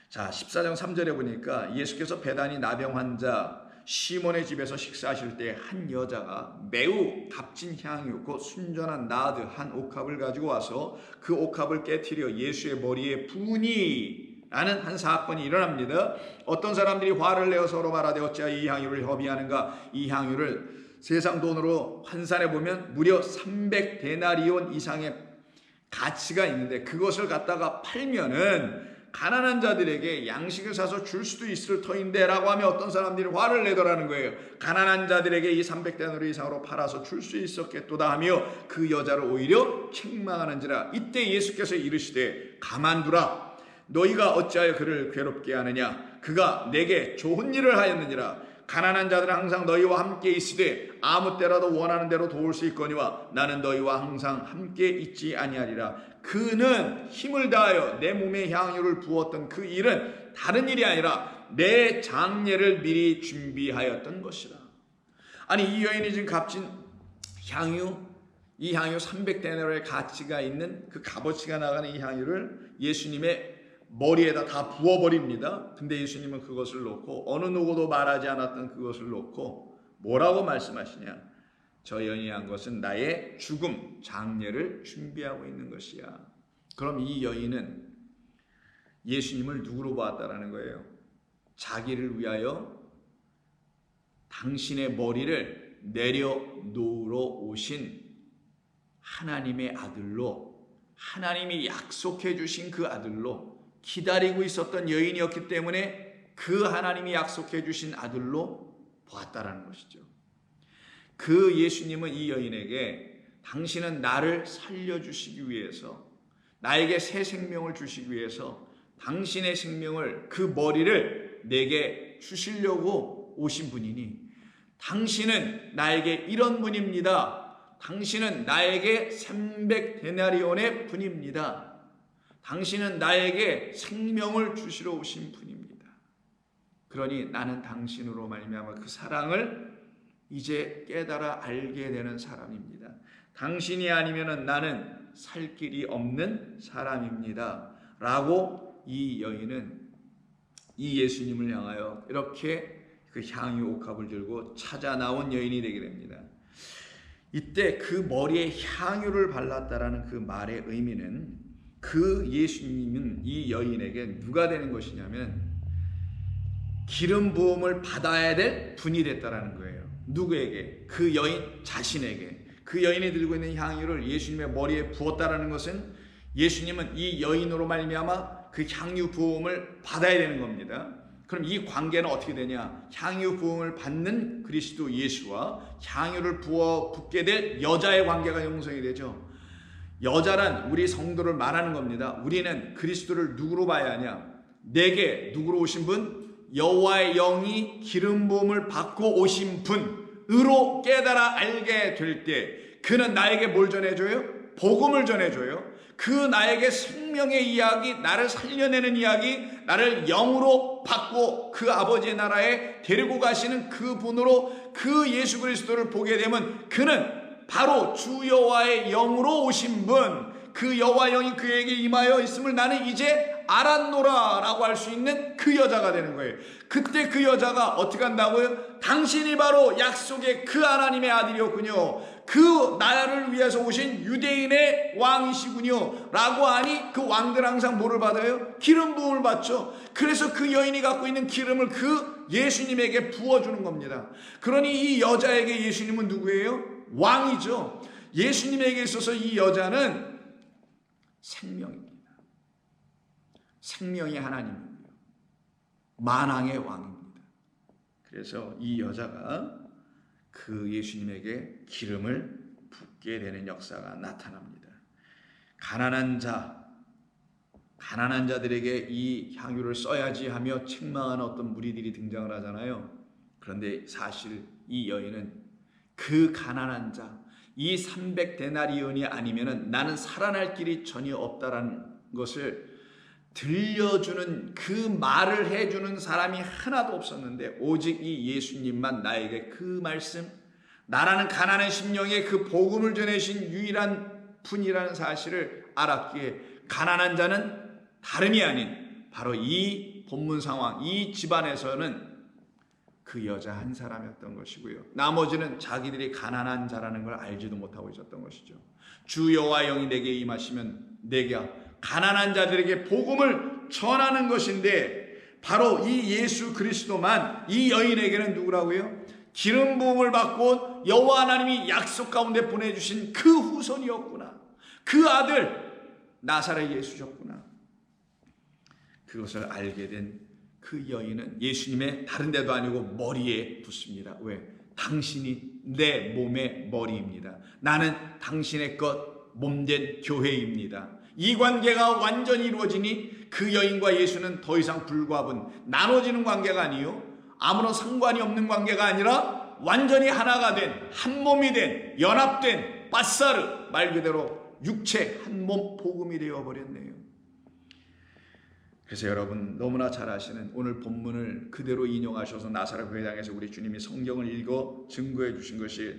자, 14장 3절에 보니까 예수께서 베다니 나병 환자 시몬의 집에서 식사하실 때 한 여자가 매우 값진 향유 곧 순전한 나드 한 옥합을 가지고 와서 그 옥합을 깨트려 예수의 머리에 부으니 라는 한 사건이 일어납니다. 어떤 사람들이 화를 내어 서로 말하되 어찌하여 이 향유를 허비하는가? 이 향유를 세상 돈으로 환산해 보면 무려 300데나리온 이상의 가치가 있는데 그것을 갖다가 팔면은 가난한 자들에게 양식을 사서 줄 수도 있을 터인데 라고 하면 어떤 사람들이 화를 내더라는 거예요. 가난한 자들에게 이 300데나리온 이상으로 팔아서 줄 수 있었겠도다 하며 그 여자를 오히려 책망하는지라. 이때 예수께서 이르시되 가만두라. 너희가 어찌하여 그를 괴롭게 하느냐? 그가 내게 좋은 일을 하였느니라. 가난한 자들은 항상 너희와 함께 있으되 아무 때라도 원하는 대로 도울 수 있거니와 나는 너희와 항상 함께 있지 아니하리라. 그는 힘을 다하여 내 몸에 향유를 부었던 그 일은 다른 일이 아니라 내 장례를 미리 준비하였던 것이라. 아니, 이 여인이 지금 값진 향유, 이 향유 300데나리온의 가치가 있는 그 값어치가 나가는 이 향유를 예수님의 머리에다 다 부어버립니다. 근데 예수님은 그것을 놓고 어느 누구도 말하지 않았던 그것을 놓고 뭐라고 말씀하시냐? 저 여인이 한 것은 나의 죽음, 장례를 준비하고 있는 것이야. 그럼 이 여인은 예수님을 누구로 보았다라는 거예요? 자기를 위하여 당신의 머리를 내려놓으러 오신 하나님의 아들로, 하나님이 약속해 주신 그 아들로 기다리고 있었던 여인이었기 때문에 그 하나님이 약속해 주신 아들로 보았다라는 것이죠. 그 예수님은 이 여인에게 당신은 나를 살려주시기 위해서, 나에게 새 생명을 주시기 위해서 당신의 생명을, 그 머리를 내게 주시려고 오신 분이니 당신은 나에게 이런 분입니다. 당신은 나에게 300데나리온의 분입니다. 당신은 나에게 생명을 주시러 오신 분입니다. 그러니 나는 당신으로 말미암아 그 사랑을 이제 깨달아 알게 되는 사람입니다. 당신이 아니면은 나는 살 길이 없는 사람입니다. 라고 이 여인은 이 예수님을 향하여 이렇게 그 향유 옥합을 들고 찾아 나온 여인이 되게 됩니다. 이때 그 머리에 향유를 발랐다라는 그 말의 의미는, 그 예수님은 이 여인에게 누가 되는 것이냐면 기름 부음을 받아야 될 분이 됐다라는 거예요. 누구에게? 그 여인 자신에게. 그 여인이 들고 있는 향유를 예수님의 머리에 부었다라는 것은 예수님은 이 여인으로 말미암아 그 향유 부음을 받아야 되는 겁니다. 그럼 이 관계는 어떻게 되냐? 향유 부음을 받는 그리스도 예수와 향유를 붓게 될 여자의 관계가 형성이 되죠. 여자란 우리 성도를 말하는 겁니다. 우리는 그리스도를 누구로 봐야 하냐? 내게 누구로 오신 분? 여호와의 영이 기름 부음을 받고 오신 분으로 깨달아 알게 될 때 그는 나에게 뭘 전해줘요? 복음을 전해줘요. 그 나에게 생명의 이야기, 나를 살려내는 이야기, 나를 영으로 받고 그 아버지의 나라에 데리고 가시는 그 분으로 그 예수 그리스도를 보게 되면 그는 바로 주 여호와의 영으로 오신 분, 그 여호와 영이 그에게 임하여 있음을 나는 이제 알았노라 라고 할 수 있는 그 여자가 되는 거예요. 그때 그 여자가 어떻게 한다고요? 당신이 바로 약속의 그 하나님의 아들이었군요. 그 나라를 위해서 오신 유대인의 왕이시군요 라고 하니 그 왕들 항상 뭐를 받아요? 기름 부음을 받죠. 그래서 그 여인이 갖고 있는 기름을 그 예수님에게 부어주는 겁니다. 그러니 이 여자에게 예수님은 누구예요? 왕이죠. 예수님에게 있어서 이 여자는 생명입니다. 생명의 하나님입니다. 만왕의 왕입니다. 그래서 이 여자가 그 예수님에게 기름을 붓게 되는 역사가 나타납니다. 가난한 자들에게 이 향유를 써야지 하며 책망하는 어떤 무리들이 등장을 하잖아요. 그런데 사실 이 여인은 그 가난한 자, 이 300데나리온이 아니면은 나는 살아날 길이 전혀 없다라는 것을 들려주는, 그 말을 해주는 사람이 하나도 없었는데 오직 이 예수님만 나에게 그 말씀, 나라는 가난한 심령에 그 복음을 전해신 유일한 분이라는 사실을 알았기에 가난한 자는 다름이 아닌 바로 이 본문 상황, 이 집안에서는 그 여자 한 사람이었던 것이고요. 나머지는 자기들이 가난한 자라는 걸 알지도 못하고 있었던 것이죠. 주 여호와 영이 내게 임하시면 내가 가난한 자들에게 복음을 전하는 것인데 바로 이 예수 그리스도만 이 여인에게는 누구라고요? 기름 부음을 받고 여호와 하나님이 약속 가운데 보내주신 그 후손이었구나. 그 아들 나사렛 예수셨구나. 그것을 알게 된 그 여인은 예수님의 다른 데도 아니고 머리에 붓습니다. 왜? 당신이 내 몸의 머리입니다. 나는 당신의 것 몸된 교회입니다. 이 관계가 완전히 이루어지니 그 여인과 예수는 더 이상 불과분, 나눠지는 관계가 아니요, 아무런 상관이 없는 관계가 아니라 완전히 하나가 된, 한 몸이 된, 연합된 바사르, 말 그대로 육체 한 몸 복음이 되어버렸네요. 그래서 여러분 너무나 잘 아시는 오늘 본문을 그대로 인용하셔서 나사렛 회당에서 우리 주님이 성경을 읽어 증거해 주신 것이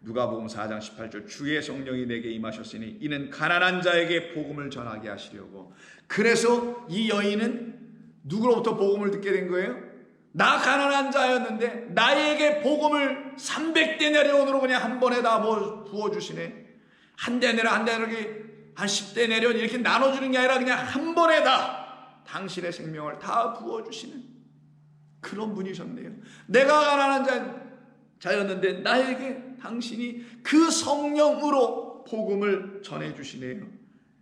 누가복음 4장 18절, 주의 성령이 내게 임하셨으니 이는 가난한 자에게 복음을 전하게 하시려고. 그래서 이 여인은 누구로부터 복음을 듣게 된 거예요? 나 가난한 자였는데 나에게 복음을 300데나리온으로 그냥 한 번에 다 부어주시네. 한 데나리온, 한 데나리온, 한 10데나리온 이렇게 나눠주는 게 아니라 그냥 한 번에 다 당신의 생명을 다 부어주시는 그런 분이셨네요. 내가 가난한 자였는데 나에게 당신이 그 성령으로 복음을 전해주시네요.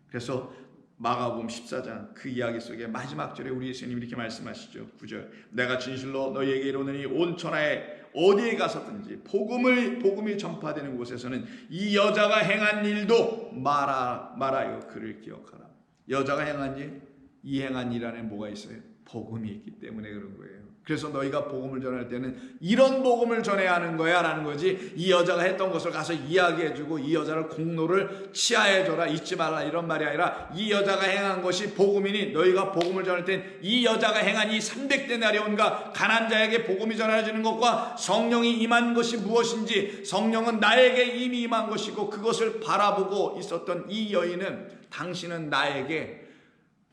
그래서 마가복음 14장 그 이야기 속에 마지막 절에 우리 예수님이 이렇게 말씀하시죠. 9절, 내가 진실로 너희에게 이르노니 온 천하에 어디에 가서든지 복음이 전파되는 곳에서는 이 여자가 행한 일도 말하여 그를 기억하라. 여자가 행한 일, 이 행한 일 안에 뭐가 있어요? 복음이 있기 때문에 그런 거예요. 그래서 너희가 복음을 전할 때는 이런 복음을 전해야 하는 거야 라는 거지, 이 여자가 했던 것을 가서 이야기해주고 이 여자를 공로를 치하해줘라, 잊지 말라 이런 말이 아니라 이 여자가 행한 것이 복음이니 너희가 복음을 전할 땐 이 여자가 행한 이 300데나리온과 가난한 자에게 복음이 전해지는 것과 성령이 임한 것이 무엇인지, 성령은 나에게 이미 임한 것이고 그것을 바라보고 있었던 이 여인은 당신은 나에게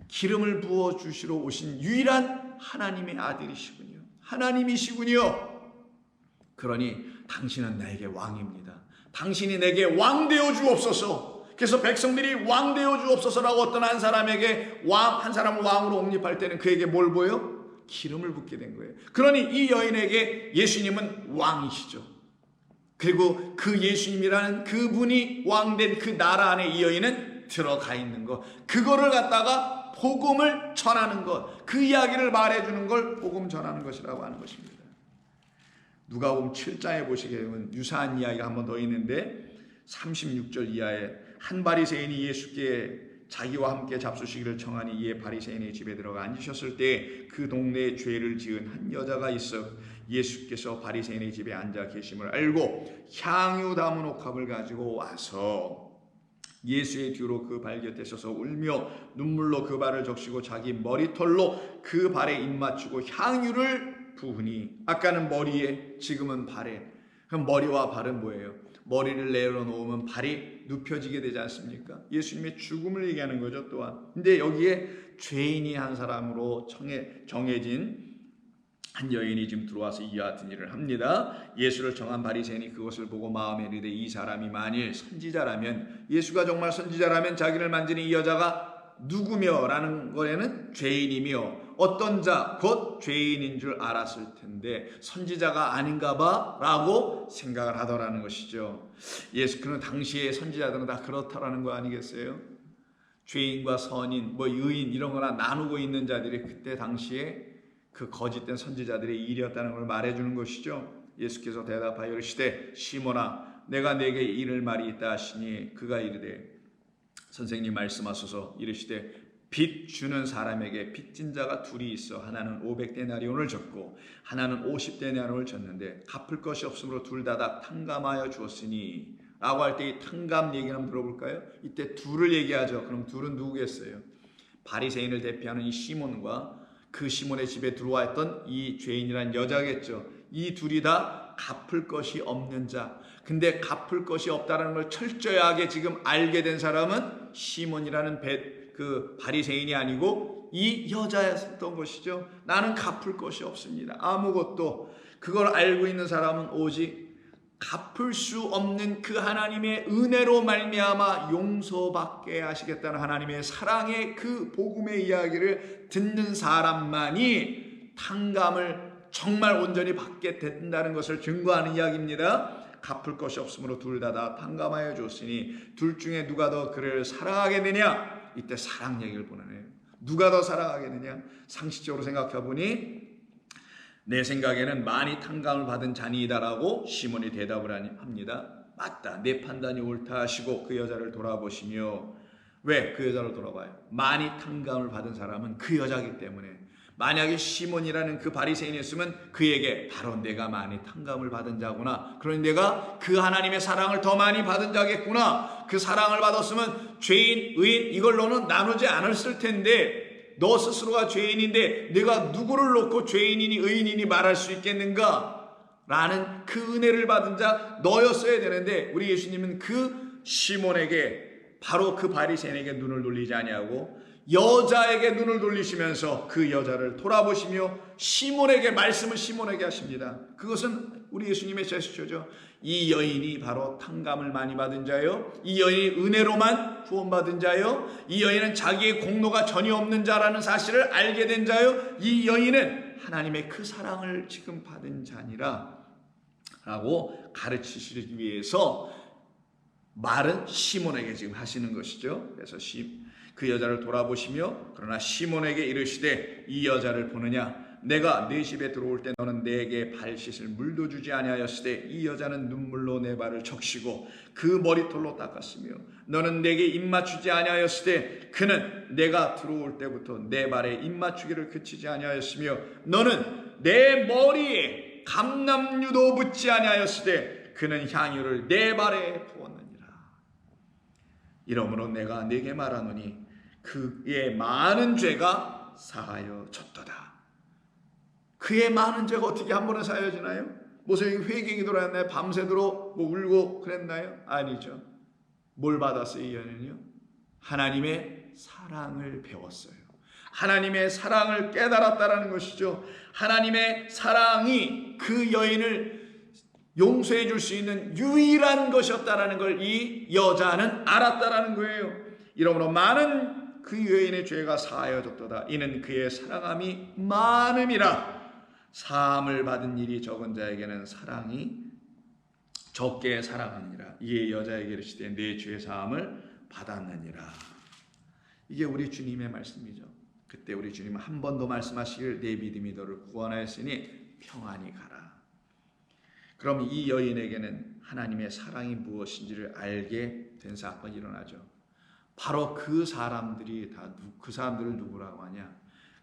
기름을 부어주시러 오신 유일한 하나님의 아들이시군요. 하나님이시군요. 그러니 당신은 나에게 왕입니다. 당신이 내게 왕 되어 주옵소서. 그래서 백성들이 왕 되어 주옵소서라고 어떤 한 사람에게 한 사람을 왕으로 옹립할 때는 그에게 뭘 보여? 기름을 붓게 된 거예요. 그러니 이 여인에게 예수님은 왕이시죠. 그리고 그 예수님이라는 그분이 왕된 그 나라 안에 이 여인은 들어가 있는 거, 그거를 갖다가 복음을 전하는 것, 그 이야기를 말해주는 걸 복음 전하는 것이라고 하는 것입니다. 누가복음 7장에 보시게 되면 유사한 이야기가 한 번 더 있는데 36절 이하에 한 바리새인이 예수께 자기와 함께 잡수시기를 청하니 이에 바리새인의 집에 들어가 앉으셨을 때 그 동네에 죄를 지은 한 여자가 있어 예수께서 바리새인의 집에 앉아 계심을 알고 향유 담은 옥합을 가지고 와서 예수의 뒤로 그 발 곁에 서서 울며 눈물로 그 발을 적시고 자기 머리털로 그 발에 입 맞추고 향유를 부으니, 아까는 머리에 지금은 발에. 그럼 머리와 발은 뭐예요? 머리를 내려놓으면 발이 눕혀지게 되지 않습니까? 예수님의 죽음을 얘기하는 거죠 또한. 근데 여기에 죄인이 한 사람으로 정해진 한 여인이 지금 들어와서 이와 같은 일을 합니다. 예수를 정한 바리새인이 그것을 보고 마음에 이르되 이 사람이 만일 선지자라면, 예수가 정말 선지자라면 자기를 만지는 이 여자가 누구며 라는 거에는 죄인이며 어떤 자 곧 죄인인 줄 알았을 텐데 선지자가 아닌가 봐 라고 생각을 하더라는 것이죠. 예수께서는 당시에 선지자들은 다 그렇다라는 거 아니겠어요? 죄인과 선인, 의인 이런 거나 나누고 있는 자들이 그때 당시에 그 거짓된 선지자들의 일이었다는 걸 말해주는 것이죠. 예수께서 대답하여 이르시되 시몬아 내가 네게 이를 말이 있다 하시니 그가 이르되 선생님 말씀하소서. 이르시되 빚 주는 사람에게 빚진 자가 둘이 있어 하나는 500데나리온을 줬고 하나는 50데나리온을 줬는데 갚을 것이 없으므로 둘 다 탕감하여 주었으니 라고 할 때 이 탕감 얘기 한번 들어볼까요? 이때 둘을 얘기하죠. 그럼 둘은 누구겠어요? 바리새인을 대표하는 이 시몬과 그 시몬의 집에 들어와 있던 이 죄인이란 여자겠죠. 이 둘이 다 갚을 것이 없는 자. 근데 갚을 것이 없다는 걸 철저하게 지금 알게 된 사람은 시몬이라는 그 바리새인이 아니고 이 여자였던 것이죠. 나는 갚을 것이 없습니다. 아무것도. 그걸 알고 있는 사람은 오직 갚을 수 없는 그 하나님의 은혜로 말미암아 용서받게 하시겠다는 하나님의 사랑의 그 복음의 이야기를 듣는 사람만이 탕감을 정말 온전히 받게 된다는 것을 증거하는 이야기입니다. 갚을 것이 없으므로 둘 다 탕감하여 줬으니 둘 중에 누가 더 그를 사랑하게 되냐? 이때 사랑 얘기를 보내네요. 누가 더 사랑하게 되냐? 상식적으로 생각해 보니 내 생각에는 많이 탕감을 받은 자니이다라고 시몬이 대답을 합니다. 맞다. 내 판단이 옳다 하시고 그 여자를 돌아보시며 왜 그 여자를 돌아봐요? 많이 탕감을 받은 사람은 그 여자이기 때문에 만약에 시몬이라는 그 바리새인이었으면 그에게 바로 내가 많이 탕감을 받은 자구나. 그러니 내가 그 하나님의 사랑을 더 많이 받은 자겠구나. 그 사랑을 받았으면 죄인, 의인 이걸로는 나누지 않았을 텐데 너 스스로가 죄인인데 내가 누구를 놓고 죄인이니 의인이니 말할 수 있겠는가? 라는 그 은혜를 받은 자 너였어야 되는데 우리 예수님은 그 시몬에게 바로 그 바리새인에게 눈을 돌리지 아니하고 여자에게 눈을 돌리시면서 그 여자를 돌아보시며 시몬에게 말씀을 시몬에게 하십니다. 그것은 우리 예수님의 제스처죠. 이 여인이 바로 탕감을 많이 받은 자요. 이 여인이 은혜로만 구원받은 자요. 이 여인은 자기의 공로가 전혀 없는 자라는 사실을 알게 된 자요. 이 여인은 하나님의 그 사랑을 지금 받은 자니라 라고 가르치시기 위해서 말은 시몬에게 지금 하시는 것이죠. 그래서 그 여자를 돌아보시며 그러나 시몬에게 이르시되 이 여자를 보느냐? 내가 네 집에 들어올 때 너는 내게 발 씻을 물도 주지 아니하였으되 이 여자는 눈물로 내 발을 적시고 그 머리털로 닦았으며 너는 내게 입맞추지 아니하였으되 그는 내가 들어올 때부터 내 발에 입맞추기를 그치지 아니하였으며 너는 내 머리에 감람유도 붓지 아니하였으되 그는 향유를 내 발에 부었느니라. 이러므로 내가 네게 말하노니 그의 많은 죄가 사하여 졌도다. 그의 많은 죄가 어떻게 한 번에 사여지나요? 무슨 회개기 돌아왔나요? 밤새도록 울고 그랬나요? 아니죠. 뭘 받았어요? 이 여인은요? 하나님의 사랑을 배웠어요. 하나님의 사랑을 깨달았다라는 것이죠. 하나님의 사랑이 그 여인을 용서해 줄 수 있는 유일한 것이었다라는 걸 이 여자는 알았다라는 거예요. 이러므로 많은 그 여인의 죄가 사하여졌도다. 이는 그의 사랑함이 많음이라. 사함을 받은 일이 적은 자에게는 사랑이 적게 사랑하느니라. 이에 여자에게 이르시되 내 죄 사함을 받았느니라. 이게 우리 주님의 말씀이죠. 그때 우리 주님은 한 번 더 말씀하시길 내 믿음이 너를 구원하였으니 평안히 가라. 그럼 이 여인에게는 하나님의 사랑이 무엇인지를 알게 된 사건이 일어나죠. 바로 그 사람들이 그 사람들을 누구라고 하냐?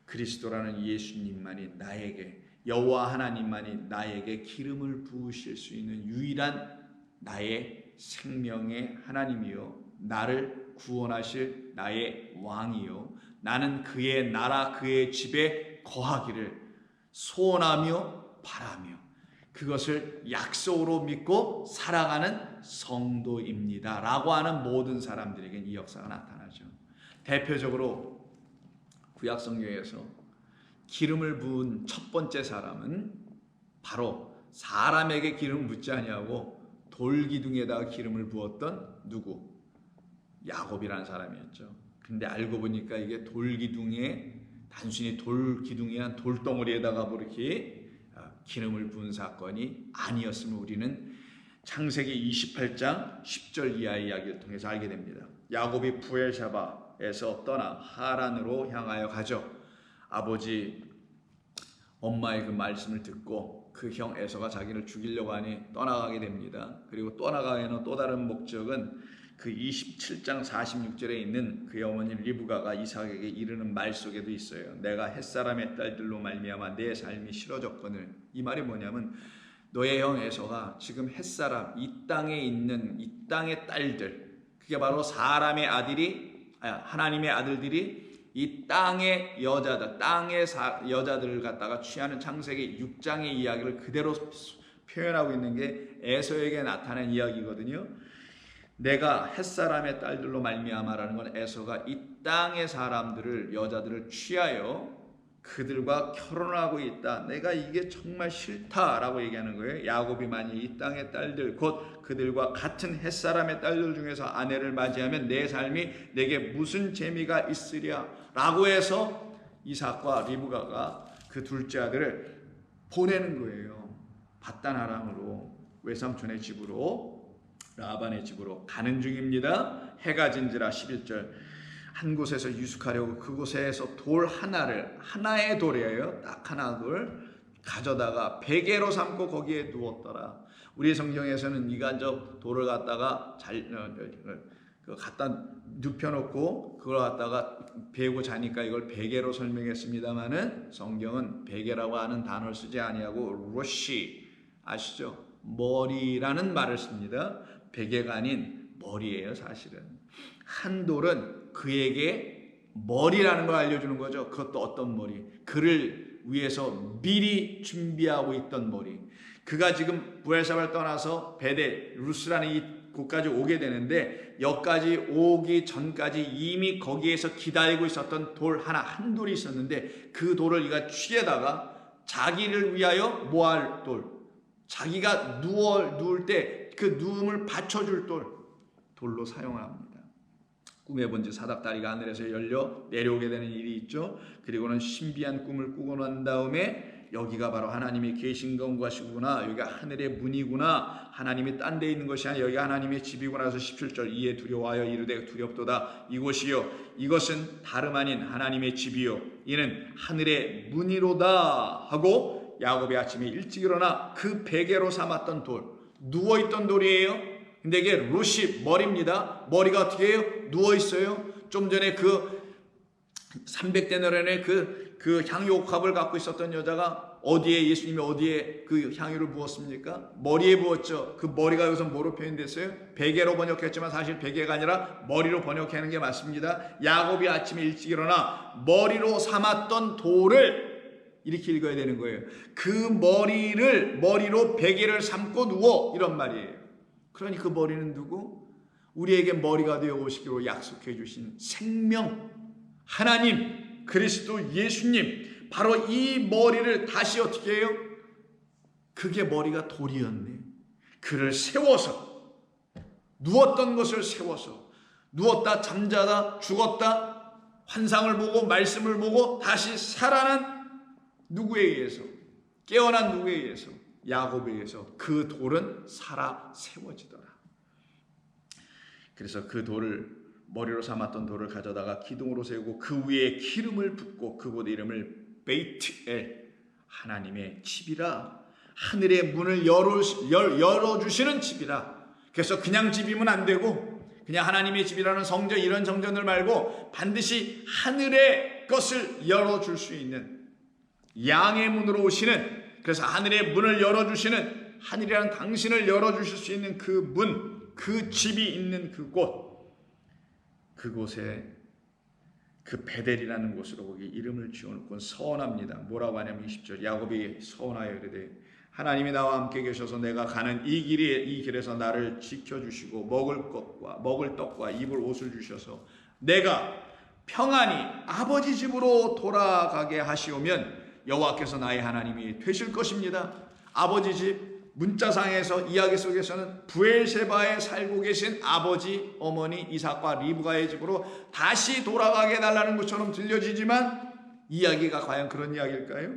그리스도라는 예수님만이 나에게 여호와 하나님만이 나에게 기름을 부으실 수 있는 유일한 나의 생명의 하나님이요 나를 구원하실 나의 왕이요 나는 그의 나라 그의 집에 거하기를 소원하며 바라며 그것을 약속으로 믿고 살아가는 성도입니다 라고 하는 모든 사람들에게는 이 역사가 나타나죠. 대표적으로 구약성경에서 기름을 부은 첫 번째 사람은 바로 사람에게 기름을 붓지 아니하고 돌기둥에다가 기름을 부었던 누구? 야곱이라는 사람이었죠. 근데 알고 보니까 이게 돌기둥에 단순히 돌 기둥이 한 돌덩어리에다가 뭐 이렇게 기름을 부은 사건이 아니었음을 우리는 창세기 28장 10절 이하의 이야기를 통해서 알게 됩니다. 야곱이 부엘사바에서 떠나 하란으로 향하여 가죠. 아버지 엄마의 그 말씀을 듣고 그 형 에서가 자기를 죽이려고 하니 떠나가게 됩니다. 그리고 떠나가기에는 또 다른 목적은 그 27장 46절에 있는 그의 어머니 리브가가 이삭에게 이르는 말 속에도 있어요. 내가 햇사람의 딸들로 말미암아 내 삶이 싫어졌거늘. 이 말이 뭐냐면 너의 형 에서가 지금 햇사람, 이 땅에 있는 이 땅의 딸들, 그게 바로 사람의 아들이 하나님의 아들들이 이 땅의 여자들, 땅의 여자들을 갖다가 취하는 창세기 6장의 이야기를 그대로 표현하고 있는 게 에서에게 나타난 이야기거든요. 내가 햇사람의 딸들로 말미암아라는 건 에서가 이 땅의 사람들을, 여자들을 취하여 그들과 결혼하고 있다. 내가 이게 정말 싫다라고 얘기하는 거예요. 야곱이 만약 이 땅의 딸들, 곧 그들과 같은 햇사람의 딸들 중에서 아내를 맞이하면 내 삶이 내게 무슨 재미가 있으랴 라고 해서 이삭과 리브가가 그 둘째 아들을 보내는 거예요. 바단 아람으로, 외삼촌의 집으로, 라반의 집으로 가는 중입니다. 해가 진지라 11절. 한 곳에서 유숙하려고 그곳에서 돌 하나를, 하나의 돌이에요, 딱 하나 돌 가져다가 베개로 삼고 거기에 누웠더라. 우리 성경에서는 이간접 돌을 갖다가 갖다 눕혀놓고 그걸 갖다가 베고 자니까 이걸 베개로 설명했습니다만은 성경은 베개라고 하는 단어를 쓰지 아니하고 로시, 아시죠? 머리라는 말을 씁니다. 베개가 아닌 머리예요. 사실은 한 돌은 그에게 머리라는 걸 알려주는 거죠. 그것도 어떤 머리? 그를 위해서 미리 준비하고 있던 머리. 그가 지금 부엘사바를 떠나서 베델 루스라는 이 곳까지 오게 되는데 여기까지 오기 전까지 이미 거기에서 기다리고 있었던 돌 하나, 한 돌이 있었는데 그 돌을 이가 취에다가 자기를 위하여 모할 돌, 자기가 누울 때 그 누움을 받쳐줄 돌로 사용을 합니다. 꿈에 본지 사닥다리가 하늘에서 열려 내려오게 되는 일이 있죠. 그리고는 신비한 꿈을 꾸고 난 다음에 여기가 바로 하나님이 계신 곳이구나, 여기가 하늘의 문이구나, 하나님이 딴 데 있는 것이 아니라 여기가 하나님의 집이구나 해서 17절 이에 두려워하여 이르되 두렵도다. 이곳이요 이것은 다름 아닌 하나님의 집이요 이는 하늘의 문이로다 하고 야곱이 아침에 일찍 일어나 그 베개로 삼았던 돌, 누워있던 돌이에요. 근데 이게 루시, 머리입니다. 머리가 어떻게 해요? 누워있어요. 좀 전에 그 300데나리온의 그 향유옥합을 갖고 있었던 여자가 어디에, 예수님이 어디에 그 향유를 부었습니까? 머리에 부었죠. 그 머리가 여기서 뭐로 표현됐어요? 베개로 번역했지만 사실 베개가 아니라 머리로 번역하는 게 맞습니다. 야곱이 아침에 일찍 일어나 머리로 삼았던 돌을 이렇게 읽어야 되는 거예요. 그 머리로 베개를 삼고 누워, 이런 말이에요. 그러니 그 머리는 누구? 우리에게 머리가 되어 오시기로 약속해 주신 생명 하나님 그리스도 예수님, 바로 이 머리를 다시 어떻게 해요? 그게 머리가 돌이었네. 그를 세워서, 누웠던 것을 세워서, 누웠다 잠자다 죽었다 환상을 보고 말씀을 보고 다시 살아난 누구에 의해서, 깨어난 누구에 의해서? 야곱에 의해서 그 돌은 살아 세워지더라. 그래서 그 돌을, 머리로 삼았던 돌을 가져다가 기둥으로 세우고 그 위에 기름을 붓고 그곳 이름을 베이트엘, 하나님의 집이라, 하늘의 문을 열어주시는 집이라. 그래서 그냥 집이면 안 되고, 그냥 하나님의 집이라는 성전, 이런 성전들 말고 반드시 하늘의 것을 열어줄 수 있는, 양의 문으로 오시는, 그래서 하늘의 문을 열어주시는, 하늘이라는 당신을 열어주실 수 있는 그 문, 그 집이 있는 그곳에 그 베델이라는 곳으로 거기 이름을 지어놓고 서원합니다. 뭐라고 하냐면 20절 야곱이 서원하여 이르되 하나님이 나와 함께 계셔서 내가 가는 이 길에서 나를 지켜주시고 먹을 떡과 입을 옷을 주셔서 내가 평안히 아버지 집으로 돌아가게 하시오면 여호와께서 나의 하나님이 되실 것입니다. 아버지 집, 문자상에서 이야기 속에서는 부엘세바에 살고 계신 아버지, 어머니 이삭과 리브가의 집으로 다시 돌아가게 해달라는 것처럼 들려지지만 이야기가 과연 그런 이야기일까요?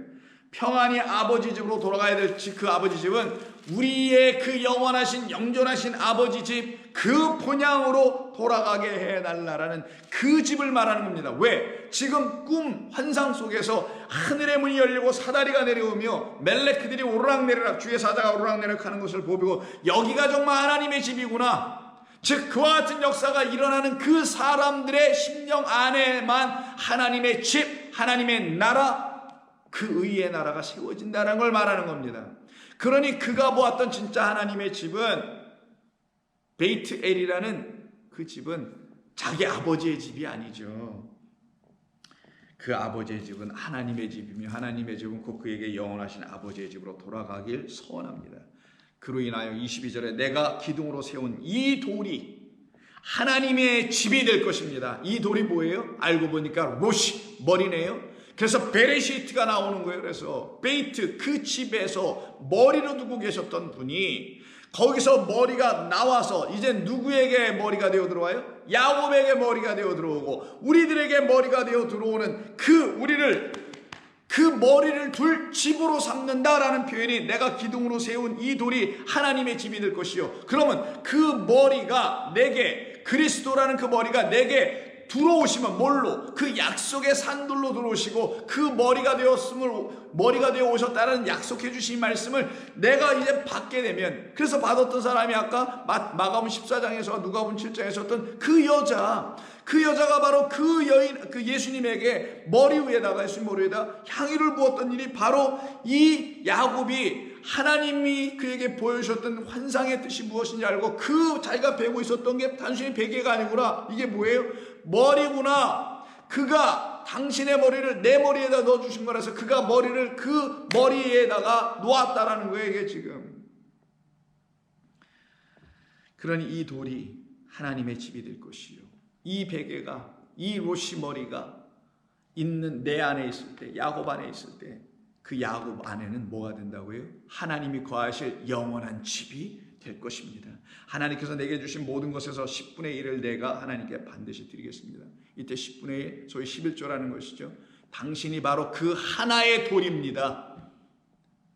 평안히 아버지 집으로 돌아가야 될 그 아버지 집은 우리의 그 영원하신 영존하신 아버지 집, 그 본향으로 돌아가게 해달라라는 그 집을 말하는 겁니다. 왜? 지금 꿈 환상 속에서 하늘의 문이 열리고 사다리가 내려오며 멜레크들이 오르락내리락, 주의 사자가 오르락내리락 하는 것을 보고 여기가 정말 하나님의 집이구나, 즉 그와 같은 역사가 일어나는 그 사람들의 심령 안에만 하나님의 집, 하나님의 나라, 그 의의 나라가 세워진다는 걸 말하는 겁니다. 그러니 그가 보았던 진짜 하나님의 집은, 베이트 엘이라는 그 집은 자기 아버지의 집이 아니죠. 그 아버지의 집은 하나님의 집이며 하나님의 집은 곧 그에게 영원하신 아버지의 집으로 돌아가길 소원합니다. 그로 인하여 22절에 내가 기둥으로 세운 이 돌이 하나님의 집이 될 것입니다. 이 돌이 뭐예요? 알고 보니까 로시, 머리네요. 그래서 베레시트가 나오는 거예요. 그래서 베이트, 그 집에서 머리로 두고 계셨던 분이 거기서 머리가 나와서 이제 누구에게 머리가 되어 들어와요? 야곱에게 머리가 되어 들어오고 우리들에게 머리가 되어 들어오는 그 머리를 둘 집으로 삼는다라는 표현이, 내가 기둥으로 세운 이 돌이 하나님의 집이 될 것이요. 그러면 그 머리가 내게, 그리스도라는 그 머리가 내게 들어오시면 뭘로? 그 약속의 산돌로 들어오시고 그 머리가 되어 오셨다는 약속해 주신 말씀을 내가 이제 받게 되면, 그래서 받았던 사람이 아까 마가복음 14장에서 누가복음 7장에서 어떤 그 여자가 바로 그 여인, 그 예수님에게 예수님 머리 위에다 향유를 부었던 일이 바로 이 야곱이 하나님이 그에게 보여주셨던 환상의 뜻이 무엇인지 알고 그 자기가 베고 있었던 게 단순히 베개가 아니구나, 이게 뭐예요? 머리구나. 그가 당신의 머리를 내 머리에다 넣어주신 거라서 그가 머리를 그 머리에다가 놓았다라는 거예요, 이게 지금. 그러니 이 돌이 하나님의 집이 될 것이요, 이 베개가, 이 로시 머리가 있는 내 안에 있을 때, 야곱 안에 있을 때, 그 야곱 안에는 뭐가 된다고요? 하나님이 거하실 영원한 집이 될 것입니다. 하나님께서 내게 주신 모든 것에서 10분의 1을 내가 하나님께 반드시 드리겠습니다. 이때 10분의 1, 소위 11조라는 것이죠. 당신이 바로 그 하나의 돌입니다.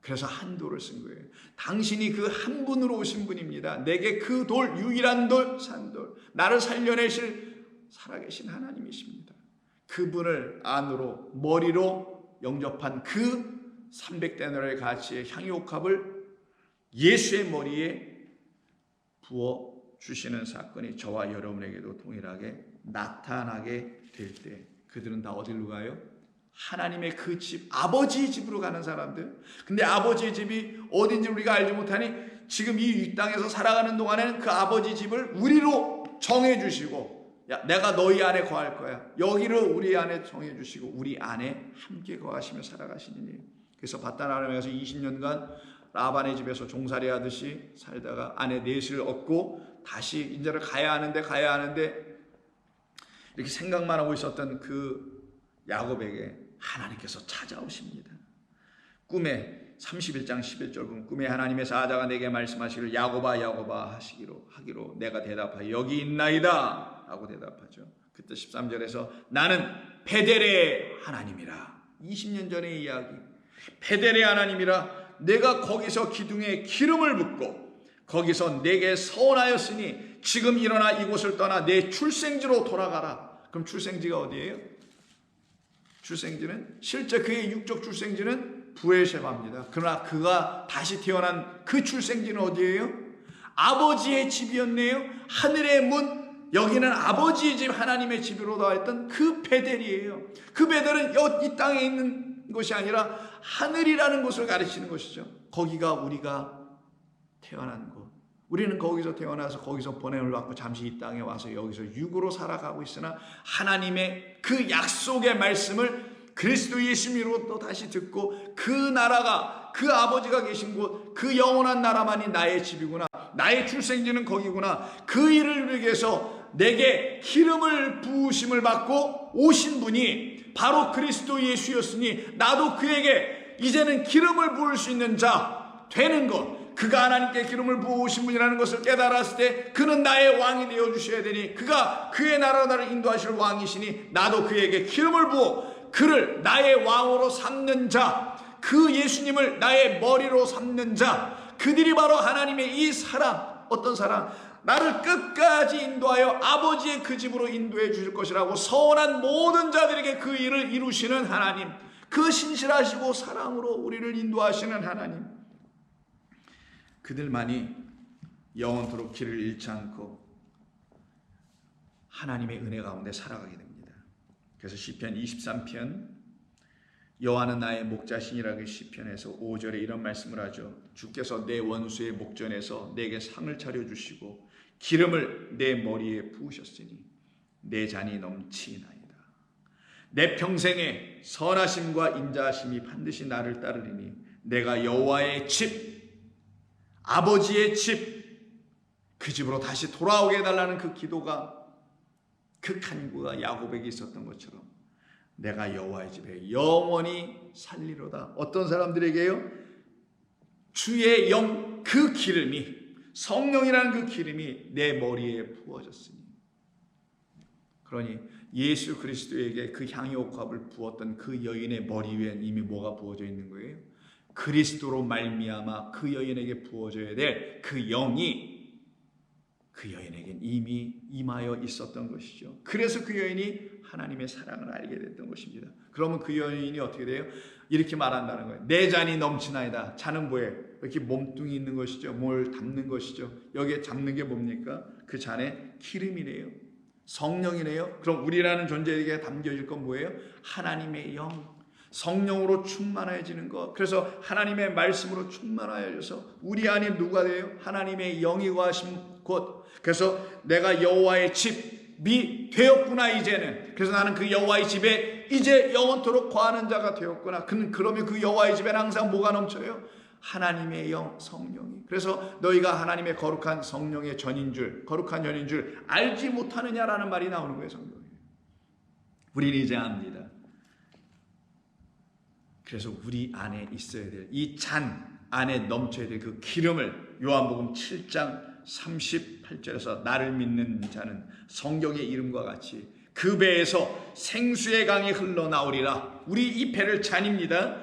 그래서 한 돌을 쓴 거예요. 당신이 그 한 분으로 오신 분입니다. 내게 그 돌, 유일한 돌, 산돌, 나를 살려내실 살아계신 하나님이십니다. 그분을 안으로, 머리로 영접한 그 300데나리의 가치의 향유옥합을 예수의 머리에 부어 주시는 사건이 저와 여러분에게도 동일하게 나타나게 될 때, 그들은 다 어디로 가요? 하나님의 그 집, 아버지의 집으로 가는 사람들. 근데 아버지의 집이 어딘지 우리가 알지 못하니 지금 이 땅에서 살아가는 동안에는 그 아버지 집을 우리로 정해 주시고, 야, 내가 너희 안에 거할 거야, 여기를 우리 안에 정해 주시고 우리 안에 함께 거하시며 살아가시니. 그래서 바단-아람에서 20년간 라반의 집에서 종살이 하듯이 살다가 아내 넷을 얻고 다시 이제는 가야 하는데 이렇게 생각만 하고 있었던 그 야곱에게 하나님께서 찾아오십니다. 꿈에 31장 11절 보면 꿈에 하나님의 사자가 내게 말씀하시기를 야곱아 야곱아 하기로 내가 대답하여 여기 있나이다 라고 대답하죠. 그때 13절에서 나는 베델의 하나님이라. 20년 전의 이야기. 베델의 하나님이라. 내가 거기서 기둥에 기름을 붓고 거기서 내게 서원하였으니 지금 일어나 이곳을 떠나 내 출생지로 돌아가라. 그럼 출생지가 어디예요? 출생지는, 실제 그의 육적 출생지는 부엘셰바입니다. 그러나 그가 다시 태어난 그 출생지는 어디예요? 아버지의 집이었네요. 하늘의 문, 여기는 아버지의 집, 하나님의 집으로 나왔던 그 베델이에요. 그 베델은 이 땅에 있는 것이 아니라 하늘이라는 곳을 가르치는 것이죠. 거기가 우리가 태어난 곳. 우리는 거기서 태어나서 거기서 보냄을 받고 잠시 이 땅에 와서 여기서 육으로 살아가고 있으나 하나님의 그 약속의 말씀을 그리스도 예수님으로 또 다시 듣고 그 나라가, 그 아버지가 계신 곳, 그 영원한 나라만이 나의 집이구나, 나의 출생지는 거기구나, 그 일을 위하기 위해서 내게 기름을 부으심을 받고 오신 분이 바로 그리스도 예수였으니 나도 그에게 이제는 기름을 부을 수 있는 자 되는 것, 그가 하나님께 기름을 부으신 분이라는 것을 깨달았을 때 그는 나의 왕이 되어주셔야 되니, 그가 그의 나라 나를 인도하실 왕이시니 나도 그에게 기름을 부어 그를 나의 왕으로 삼는 자, 그 예수님을 나의 머리로 삼는 자, 그들이 바로 하나님의 이 사랑, 어떤 사랑? 나를 끝까지 인도하여 아버지의 그 집으로 인도해 주실 것이라고 서원한 모든 자들에게 그 일을 이루시는 하나님, 그 신실하시고 사랑으로 우리를 인도하시는 하나님, 그들만이 영원토록 길을 잃지 않고 하나님의 은혜 가운데 살아가게 됩니다. 그래서 시편 23편, 여호와는 나의 목자시니라고 시편에서 5절에 이런 말씀을 하죠. 주께서 내 원수의 목전에서 내게 상을 차려주시고 기름을 내 머리에 부으셨으니 내 잔이 넘치나이다. 내 평생에 선하심과 인자하심이 반드시 나를 따르리니 내가 여호와의 집, 아버지의 집, 그 집으로 다시 돌아오게 해달라는 그 기도가, 그 간구가 야곱에게 있었던 것처럼 내가 여호와의 집에 영원히 살리로다. 어떤 사람들에게요? 주의 영, 그 기름이, 성령이라는 그 기름이 내 머리에 부어졌으니. 그러니 예수 그리스도에게 그 향유옥합을 부었던 그 여인의 머리 위엔 이미 뭐가 부어져 있는 거예요? 그리스도로 말미암아 그 여인에게 부어져야 될 그 영이 그 여인에겐 이미 임하여 있었던 것이죠. 그래서 그 여인이 하나님의 사랑을 알게 됐던 것입니다. 그러면 그 여인이 어떻게 돼요? 이렇게 말한다는 거예요. 내 잔이 넘치나이다. 잔은 뭐예요? 이렇게 몸뚱이 있는 것이죠. 뭘 담는 것이죠. 여기에 잡는 게 뭡니까? 그 잔에 기름이래요. 성령이래요. 그럼 우리라는 존재에게 담겨질 건 뭐예요? 하나님의 영, 성령으로 충만해지는 것. 그래서 하나님의 말씀으로 충만하여져서 우리 안에 누가 돼요? 하나님의 영이 거하심 곧. 그래서 내가 여호와의 집이 되었구나 이제는. 그래서 나는 그 여호와의 집에 이제 영원토록 거하는 자가 되었구나. 그러면 그 여호와의 집에는 항상 뭐가 넘쳐요? 하나님의 영, 성령이. 그래서 너희가 하나님의 거룩한 성령의 전인 줄, 거룩한 전인 줄 알지 못하느냐라는 말이 나오는 거예요. 성경에. 우리는 이제 압니다. 그래서 우리 안에 있어야 될, 이 잔 안에 넘쳐야 될 그 기름을 요한복음 7장 38절에서 나를 믿는 자는 성경의 이름과 같이 그 배에서 생수의 강이 흘러나오리라. 우리 이 배를 잔입니다.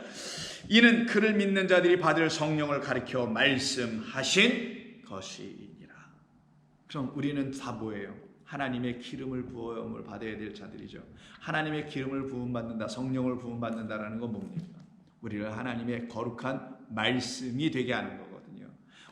이는 그를 믿는 자들이 받을 성령을 가리켜 말씀하신 것이니라. 그럼 우리는 다 뭐예요? 하나님의 기름을 부음을 받아야 될 자들이죠. 하나님의 기름을 부음받는다, 성령을 부음받는다라는 건 뭡니까? 우리를 하나님의 거룩한 말씀이 되게 하는 거거든요.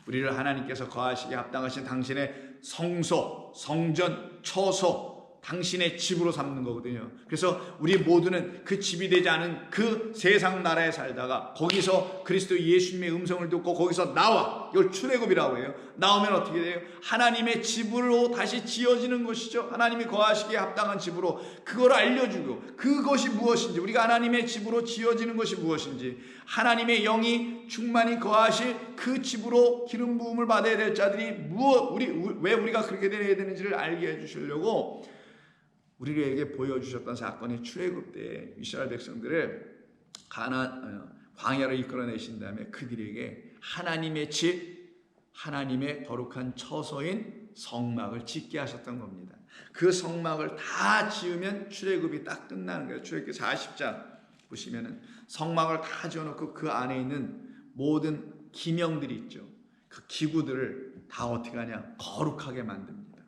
우리를 하나님께서 거하시기에 합당하신 당신의 성소, 성전, 처소, 당신의 집으로 삼는 거거든요. 그래서 우리 모두는 그 집이 되지 않은 그 세상 나라에 살다가 거기서 그리스도 예수님의 음성을 듣고 거기서 나와, 이걸 출애굽이라고 해요. 나오면 어떻게 돼요? 하나님의 집으로 다시 지어지는 것이죠. 하나님이 거하시기에 합당한 집으로. 그걸 알려주고, 그것이 무엇인지, 우리가 하나님의 집으로 지어지는 것이 무엇인지, 하나님의 영이 충만히 거하실 그 집으로 기름 부음을 받아야 될 자들이 왜 우리가 그렇게 되어야 되는지를 알게 해주시려고 우리에게 보여주셨던 사건이 출애굽 때 이스라엘 백성들을 광야로 이끌어내신 다음에 그들에게 하나님의 집, 하나님의 거룩한 처소인 성막을 짓게 하셨던 겁니다. 그 성막을 다 지으면 출애굽이 딱 끝나는 거예요. 출애굽기 40장 보시면은 성막을 다 지어놓고 그 안에 있는 모든 기명들이 있죠. 그 기구들을 다 어떻게 하냐? 거룩하게 만듭니다.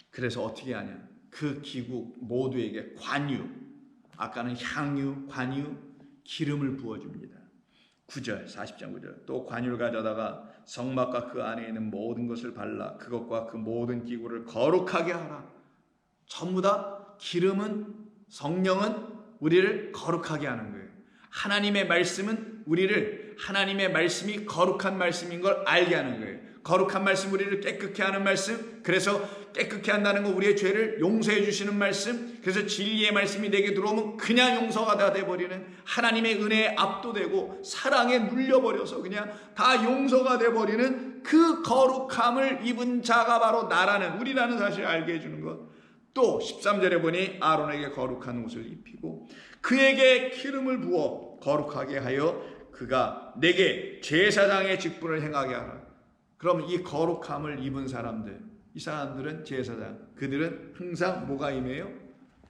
그래서 어떻게 하냐? 그 기구 모두에게 관유, 아까는 향유, 관유, 기름을 부어줍니다. 9절, 40장 9절. 또 관유를 가져다가 성막과 그 안에 있는 모든 것을 발라 그것과 그 모든 기구를 거룩하게 하라. 전부 다 기름은, 성령은 우리를 거룩하게 하는 거예요. 하나님의 말씀은 우리를, 하나님의 말씀이 거룩한 말씀인 걸 알게 하는 거예요. 거룩한 말씀, 우리를 깨끗게 하는 말씀. 그래서 깨끗게 한다는 건 우리의 죄를 용서해 주시는 말씀. 그래서 진리의 말씀이 내게 들어오면 그냥 용서가 다 돼버리는, 하나님의 은혜에 압도되고 사랑에 눌려버려서 그냥 다 용서가 돼버리는 그 거룩함을 입은 자가 바로 나라는, 우리라는 사실을 알게 해주는 것. 또 13절에 보니 아론에게 거룩한 옷을 입히고 그에게 기름을 부어 거룩하게 하여 그가 내게 제사장의 직분을 행하게 하라. 그럼 이 거룩함을 입은 사람들, 이 사람들은 제사장, 그들은 항상 뭐가 임해요?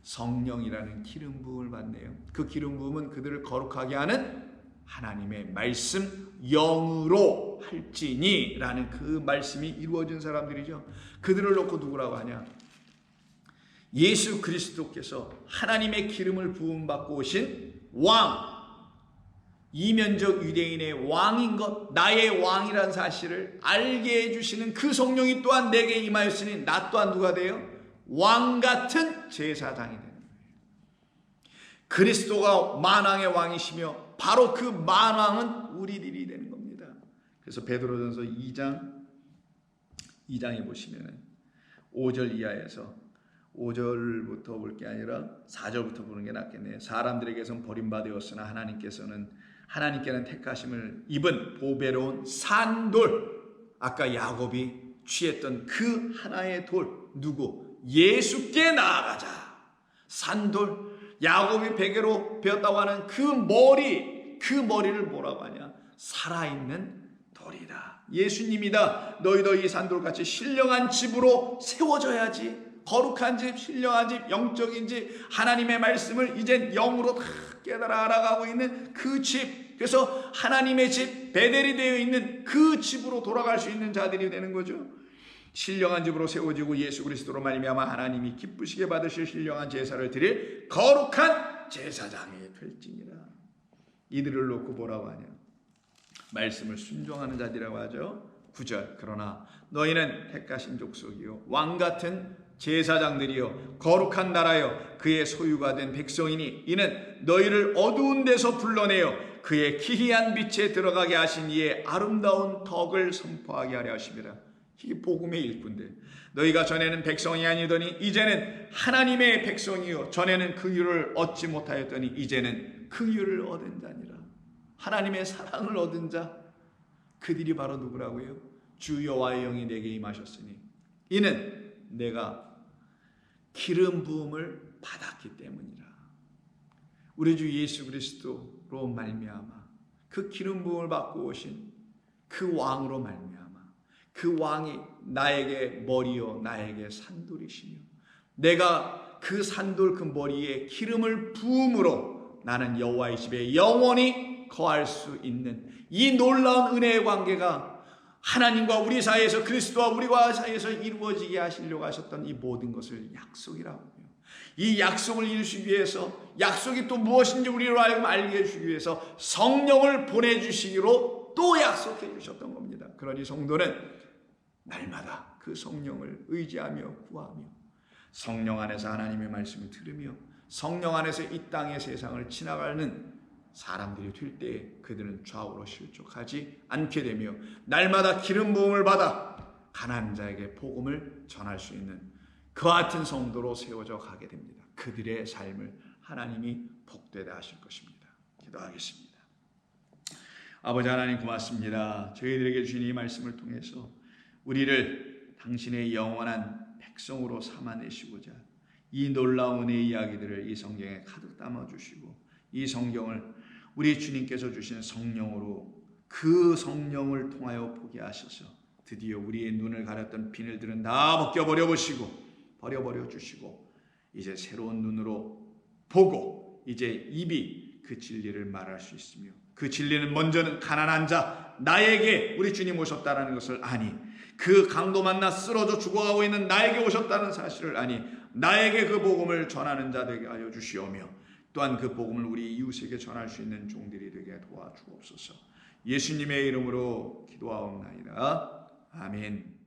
성령이라는 기름 부음을 받네요. 그 기름 부음은 그들을 거룩하게 하는 하나님의 말씀 영으로 할지니 라는 그 말씀이 이루어진 사람들이죠. 그들을 놓고 누구라고 하냐? 예수 그리스도께서 하나님의 기름을 부음받고 오신 왕, 이면적 유대인의 왕인 것, 나의 왕이라는 사실을 알게 해주시는 그 성령이 또한 내게 임하였으니 나 또한 누가 돼요? 왕 같은 제사장이 되는 거예요. 그리스도가 만왕의 왕이시며 바로 그 만왕은 우리들이 되는 겁니다. 그래서 베드로전서 2장에 보시면은 5절 이하에서 5절부터 볼 게 아니라 4절부터 보는 게 낫겠네요. 사람들에게선 버림받았으나 하나님께는 택하심을 입은 보배로운 산돌, 아까 야곱이 취했던 그 하나의 돌, 누구? 예수께 나아가자. 산돌, 야곱이 베개로 베었다고 하는 그 머리를 뭐라고 하냐? 살아있는 돌이다. 예수님이다. 너희도 이 산돌같이 신령한 집으로 세워져야지. 거룩한 집, 신령한 집, 영적인 집, 하나님의 말씀을 이젠 영으로 다 깨달아 알아가고 있는 그 집, 그래서 하나님의 집, 베델이 되어 있는 그 집으로 돌아갈 수 있는 자들이 되는 거죠. 신령한 집으로 세워지고 예수 그리스도로 말미암아 하나님이 기쁘시게 받으실 신령한 제사를 드릴 거룩한 제사장이 될지니라. 이들을 놓고 뭐라고 하냐? 말씀을 순종하는 자들이라고 하죠. 9절, 그러나 너희는 택하신 족속이요 왕같은 제사장들이요 거룩한 나라요 그의 소유가 된 백성이니 이는 너희를 어두운 데서 불러내어 그의 기이한 빛에 들어가게 하신 이의 아름다운 덕을 선포하게 하려 하심이라. 이게 복음의 일꾼들. 너희가 전에는 백성이 아니더니 이제는 하나님의 백성이요 전에는 그 유를 얻지 못하였더니 이제는 그 유를 얻은 자니라. 하나님의 사랑을 얻은 자, 그들이 바로 누구라고요? 주 여호와의 영이 내게 임하셨으니 이는 내가 기름 부음을 받았기 때문이라. 우리 주 예수 그리스도로 말미암아 그 기름 부음을 받고 오신 그 왕으로 말미암아 그 왕이 나에게 머리요 나에게 산돌이시며 내가 그 산돌 그 머리에 기름을 부음으로 나는 여호와의 집에 영원히 거할 수 있는 이 놀라운 은혜의 관계가 하나님과 우리 사이에서 그리스도와 우리와 사이에서 이루어지게 하시려고 하셨던 이 모든 것을 약속이라고 해요. 이 약속을 이루시기 위해서 약속이 또 무엇인지 우리로 알게 해주시기 위해서 성령을 보내주시기로 또 약속해 주셨던 겁니다. 그러니 성도는 날마다 그 성령을 의지하며 구하며 성령 안에서 하나님의 말씀을 들으며 성령 안에서 이 땅의 세상을 지나가는 사람들이 될 때에 그들은 좌우로 실족하지 않게 되며 날마다 기름 부음을 받아 가난한 자에게 복음을 전할 수 있는 그 같은 성도로 세워져 가게 됩니다. 그들의 삶을 하나님이 복되게 하실 것입니다. 기도하겠습니다. 아버지 하나님 고맙습니다. 저희들에게 주신 이 말씀을 통해서 우리를 당신의 영원한 백성으로 삼아내시고자 이 놀라운 은혜의 이야기들을 이 성경에 가득 담아주시고 이 성경을 우리 주님께서 주신 성령으로 그 성령을 통하여 보게 하셔서 드디어 우리의 눈을 가렸던 비늘들은 다 벗겨버려 주시고 이제 새로운 눈으로 보고 이제 입이 그 진리를 말할 수 있으며 그 진리는 먼저는 가난한 자 나에게 우리 주님 오셨다는 것을 아니 그 강도 만나 쓰러져 죽어가고 있는 나에게 오셨다는 사실을 아니 나에게 그 복음을 전하는 자 되게 하여 주시오며 또한 그 복음을 우리 이웃에게 전할 수 있는 종들이 되게 도와주옵소서. 예수님의 이름으로 기도하옵나이다. 아멘.